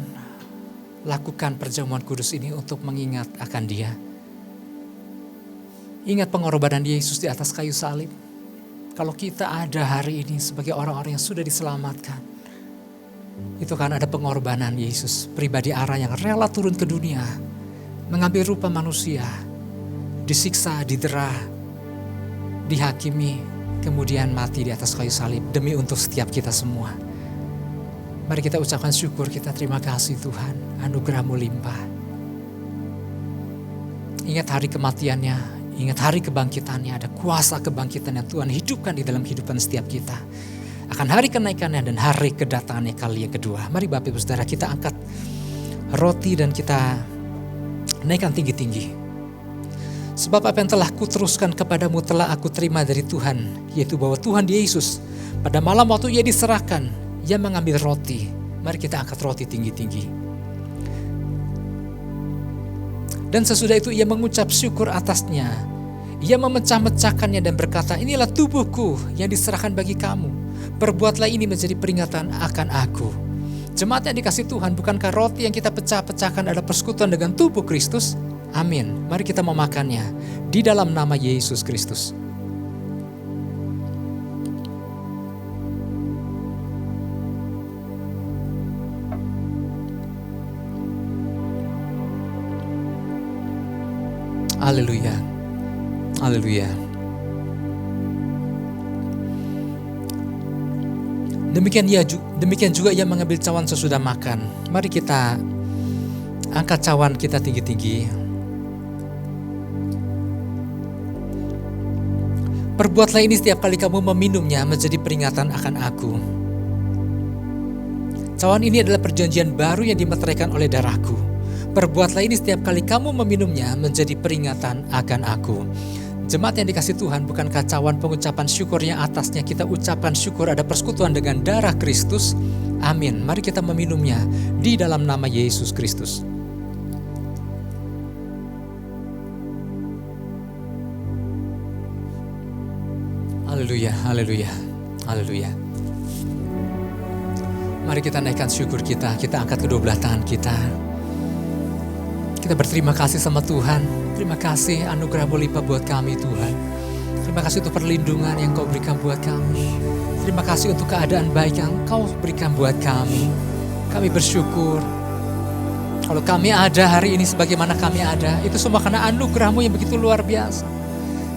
lakukan perjamuan kudus ini untuk mengingat akan Dia. Ingat pengorbanan Yesus di atas kayu salib. Kalau kita ada hari ini sebagai orang-orang yang sudah diselamatkan, itu kan ada pengorbanan Yesus, pribadi Allah yang rela turun ke dunia, mengambil rupa manusia, disiksa, didera, dihakimi, kemudian mati di atas kayu salib demi untuk setiap kita semua. Mari kita ucapkan syukur, kita terima kasih Tuhan, anugerah-Mu limpah. Ingat hari kematiannya, ingat hari kebangkitannya, ada kuasa kebangkitan yang Tuhan hidupkan di dalam kehidupan setiap kita. Akan hari kenaikannya dan hari kedatangannya kali yang kedua. Mari Bapak Ibu Saudara, kita angkat roti dan kita naikkan tinggi-tinggi. Sebab apa yang telah kuteruskan kepadamu telah aku terima dari Tuhan, yaitu bahwa Tuhan Yesus pada malam waktu Ia diserahkan, Ia mengambil roti. Mari kita angkat roti tinggi-tinggi. Dan sesudah itu Ia mengucap syukur atasnya. Ia memecah-mecahkannya dan berkata, inilah tubuhku yang diserahkan bagi kamu. Perbuatlah ini menjadi peringatan akan aku. Jemaat yang dikasih Tuhan, bukankah roti yang kita pecah-pecahkan adalah persekutuan dengan tubuh Kristus? Amin. Mari kita memakannya di dalam nama Yesus Kristus. Haleluya. Haleluya. Demikian juga ia mengambil cawan sesudah makan. Mari kita angkat cawan kita tinggi-tinggi. Perbuatlah ini setiap kali kamu meminumnya menjadi peringatan akan aku. Cawan ini adalah perjanjian baru yang dimeteraikan oleh darahku. Perbuatlah ini setiap kali kamu meminumnya menjadi peringatan akan aku. Jemaat yang dikasihi Tuhan, bukankah cawan pengucapan syukur yang atasnya kita ucapkan syukur ada persekutuan dengan darah Kristus? Amin. Mari kita meminumnya di dalam nama Yesus Kristus. Haleluya, haleluya, haleluya. Mari kita naikkan syukur kita angkat kedua belah tangan kita. Kita berterima kasih sama Tuhan. Terima kasih anugerah berlimpah buat kami Tuhan. Terima kasih untuk perlindungan yang Kau berikan buat kami. Terima kasih untuk keadaan baik yang Kau berikan buat kami. Kami bersyukur. Kalau kami ada hari ini sebagaimana kami ada, itu semua karena anugerah-Mu yang begitu luar biasa.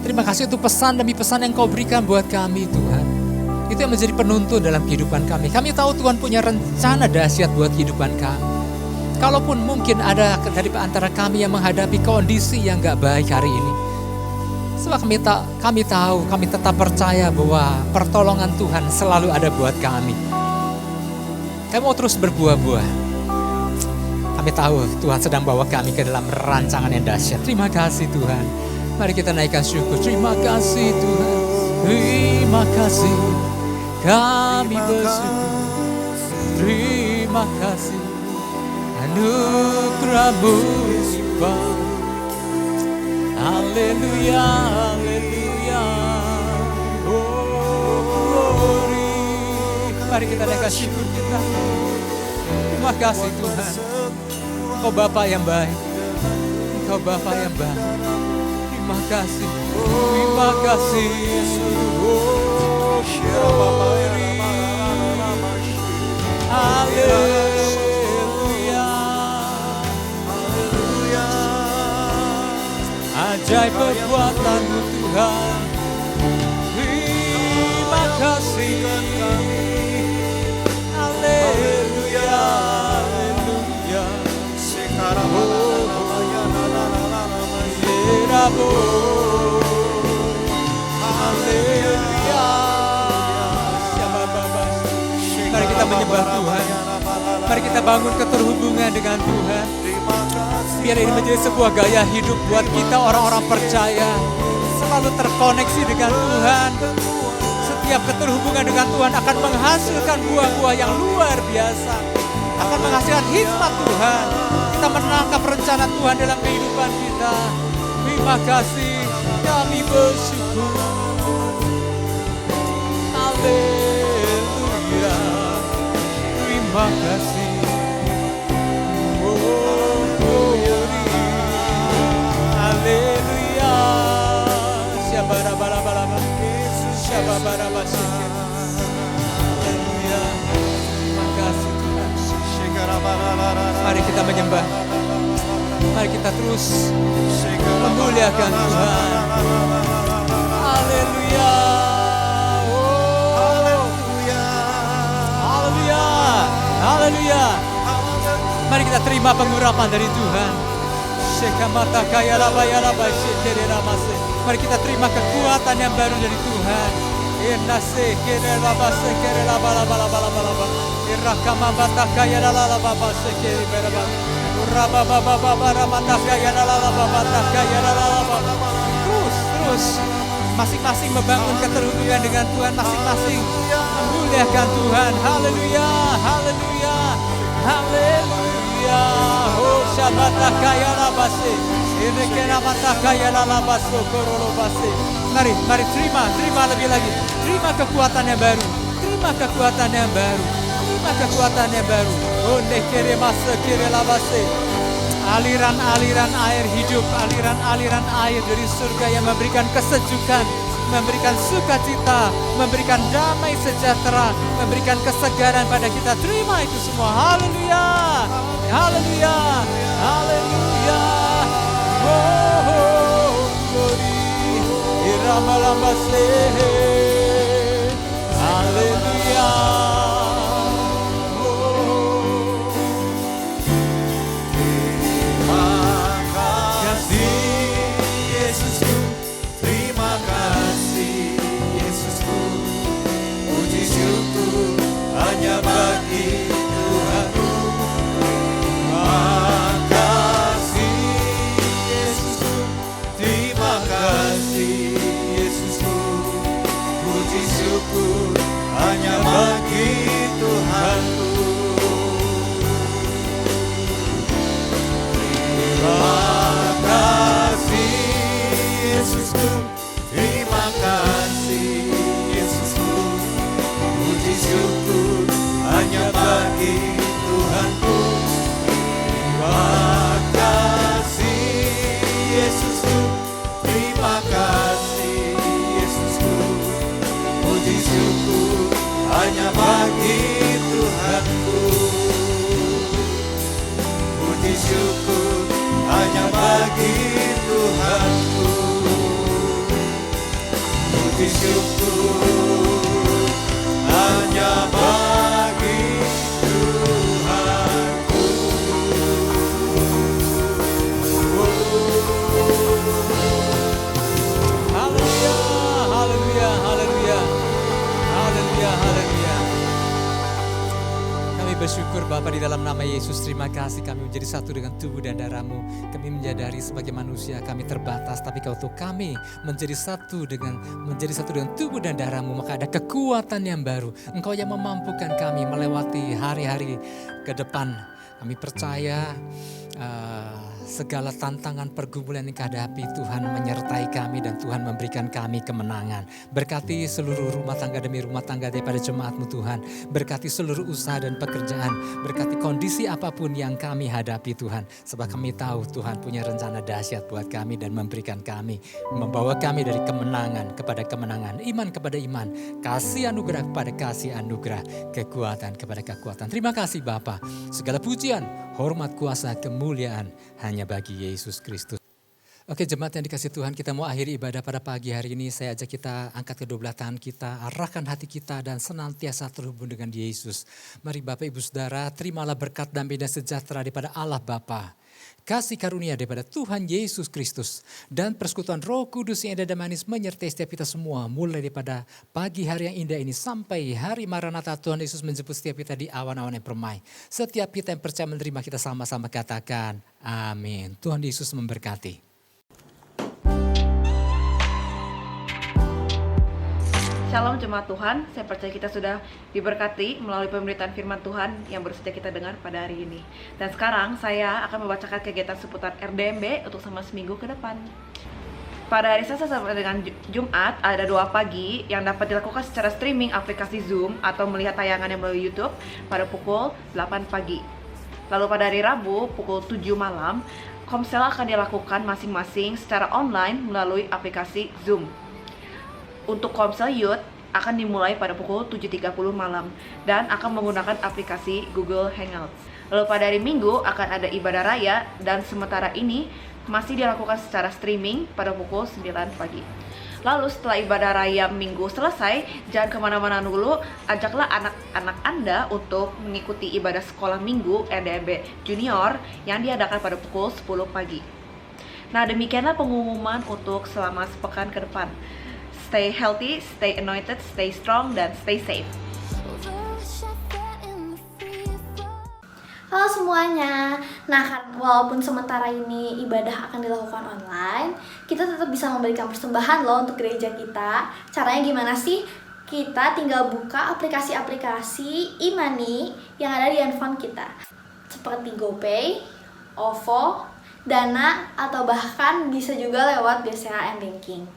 Terima kasih untuk pesan demi pesan yang Kau berikan buat kami Tuhan. Itu yang menjadi penuntun dalam kehidupan kami. Kami tahu Tuhan punya rencana dahsyat buat kehidupan kami. Kalaupun mungkin ada dari antara kami yang menghadapi kondisi yang gak baik hari ini. Sebab kami tahu, kami tetap percaya bahwa pertolongan Tuhan selalu ada buat kami. Kami mau terus berbuah-buah. Kami tahu Tuhan sedang bawa kami ke dalam rancangan yang dahsyat. Terima kasih Tuhan. Mari kita naikkan syukur. Terima kasih Tuhan. Terima kasih. Kami bersyukur. Terima kasih. Anugerah-Mu limpah. Haleluya, haleluya. Oh, glory. Mari kita naikkan syukur kita. Terima kasih Tuhan. Engkau Bapa yang baik. Engkau Bapa yang baik. Terima kasih. Terima kasih. Oh, glory. Haleluya. Haleluya. Ajaib perbuatan-Mu Tuhan. Terima kasih. Haleluya. Haleluya. Haleluya. Mari kita menyembah Tuhan. Mari kita bangun keterhubungan dengan Tuhan. Biar ini menjadi sebuah gaya hidup buat kita orang-orang percaya. Selalu terkoneksi dengan Tuhan. Setiap keterhubungan dengan Tuhan akan menghasilkan buah-buah yang luar biasa. Akan menghasilkan hikmat Tuhan. Kita menangkap rencana Tuhan dalam kehidupan kita. Terima kasih, kami bersyukur. Haleluya. Terima kasih. Oh, glory. Haleluya. Syabarabalaba. Syabarabalaba. Haleluya. Terima kasih Tuhan. Mari kita menyembah. Mari kita terus memuliakan Tuhan. Haleluya. Oh, haleluya. Haleluya. Haleluya. Mari kita terima pengurapan dari Tuhan. Mari kita terima kekuatan yang baru dari Tuhan. Terus masing-masing membangun keterhubungan dengan Tuhan, masing-masing memuliakan Tuhan. Haleluya, haleluya, haleluya. Oh, shabatakaya labase, irekena matakaya lalabaso korolobase. Mari terima lebih lagi. Terima kekuatan yang baru, terima kekuatan yang baru, terima kekuatan yang baru. Oh, nekere masa kere labase. Aliran-aliran air hidup, aliran-aliran air dari surga yang memberikan kesejukan, memberikan sukacita, memberikan damai sejahtera, memberikan kesegaran pada kita. Terima itu semua. Haleluya, haleluya, haleluya. Oh, glory, irama lambase. Haleluya. Puji syukur hanya bagi Tuhanku. Terima kasih Yesusku, terima kasih Yesusku. Puji syukur hanya bagi Tuhanku. Terima kasih Yesusku, terima kasih Yesusku. Puji syukur hanya bagi Tuhanku. Puji syukur hanya bagi Tuhanku. Puji syukur hanya bagi Tuhanku. Haleluya, haleluya, haleluya. Haleluya, haleluya. Kami bersyukur Bapa di dalam nama Yesus. Terima kasih kami menjadi satu dengan tubuh dan darah-Mu. Kami menyadari sebagai manusia kami terbatas, tapi Kau untuk kami menjadi satu dengan tubuh dan darah-Mu, maka ada kekuatan yang baru. Engkau yang memampukan kami melewati hari-hari ke depan. Kami percaya segala tantangan pergumulan yang kehadapi, Tuhan menyertai kami dan Tuhan memberikan kami kemenangan. Berkati seluruh rumah tangga demi rumah tangga daripada jemaat-Mu Tuhan. Berkati seluruh usaha dan pekerjaan. Berkati kondisi apapun yang kami hadapi Tuhan. Sebab kami tahu Tuhan punya rencana dahsyat buat kami dan memberikan kami. Membawa kami dari kemenangan kepada kemenangan. Iman kepada iman. Kasih anugerah kepada kasih anugerah. Kekuatan kepada kekuatan. Terima kasih Bapa. Segala pujian, hormat, kuasa, kemuliaan hanya bagi Yesus Kristus. Oke jemaat yang dikasih Tuhan, kita mau akhiri ibadah pada pagi hari ini. Saya ajak kita angkat kedua belah tangan kita, arahkan hati kita dan senantiasa terhubung dengan Yesus. Mari Bapak Ibu Saudara, terimalah berkat damai dan sejahtera daripada Allah Bapa, kasih karunia daripada Tuhan Yesus Kristus, dan persekutuan Roh Kudus yang indah dan manis menyertai setiap kita semua. Mulai daripada pagi hari yang indah ini sampai hari Maranatha, Tuhan Yesus menjemput setiap kita di awan-awan yang permai. Setiap kita yang percaya menerima, kita sama-sama katakan amin. Tuhan Yesus memberkati. Shalom jemaat Tuhan, saya percaya kita sudah diberkati melalui pemberitaan firman Tuhan yang baru saja kita dengar pada hari ini. Dan sekarang saya akan membacakan kegiatan seputar RDMB untuk selama seminggu ke depan. Pada hari Selasa sampai dengan Jumat ada 2 pagi yang dapat dilakukan secara streaming aplikasi Zoom atau melihat tayangannya melalui YouTube pada pukul 8 pagi. Lalu pada hari Rabu pukul 7 malam, komsel akan dilakukan masing-masing secara online melalui aplikasi Zoom. Untuk Komsel Youth akan dimulai pada pukul 7.30 malam dan akan menggunakan aplikasi Google Hangouts. Lalu pada hari Minggu akan ada ibadah raya dan sementara ini masih dilakukan secara streaming pada pukul 9 pagi. Lalu setelah ibadah raya Minggu selesai, jangan kemana-mana dulu, ajaklah anak-anak Anda untuk mengikuti ibadah sekolah Minggu RDMB Junior yang diadakan pada pukul 10 pagi. Nah demikianlah pengumuman untuk selama sepekan ke depan. Stay healthy, stay anointed, stay strong, dan stay safe. Halo semuanya. Nah, walaupun sementara ini ibadah akan dilakukan online, kita tetap bisa memberikan persembahan loh untuk gereja kita. Caranya gimana sih? Kita tinggal buka aplikasi-aplikasi e-money yang ada di handphone kita. Seperti GoPay, OVO, Dana, atau bahkan bisa juga lewat BCA m-Banking.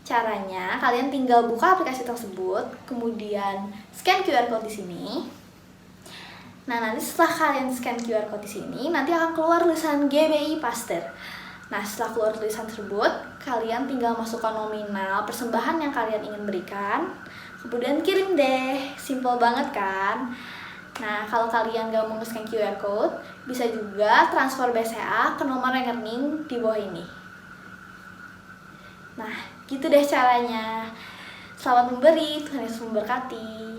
Caranya, kalian tinggal buka aplikasi tersebut, kemudian scan QR code di sini. Nah, nanti setelah kalian scan QR code di sini, nanti akan keluar tulisan GBI Pastor. Nah, setelah keluar tulisan tersebut, kalian tinggal masukkan nominal persembahan yang kalian ingin berikan, kemudian kirim deh. Simple banget kan? Nah, kalau kalian gak mau scan QR code, bisa juga transfer BCA ke nomor rekening di bawah ini. Nah, gitu deh caranya. Selamat memberi, Tuhan Yesus memberkati.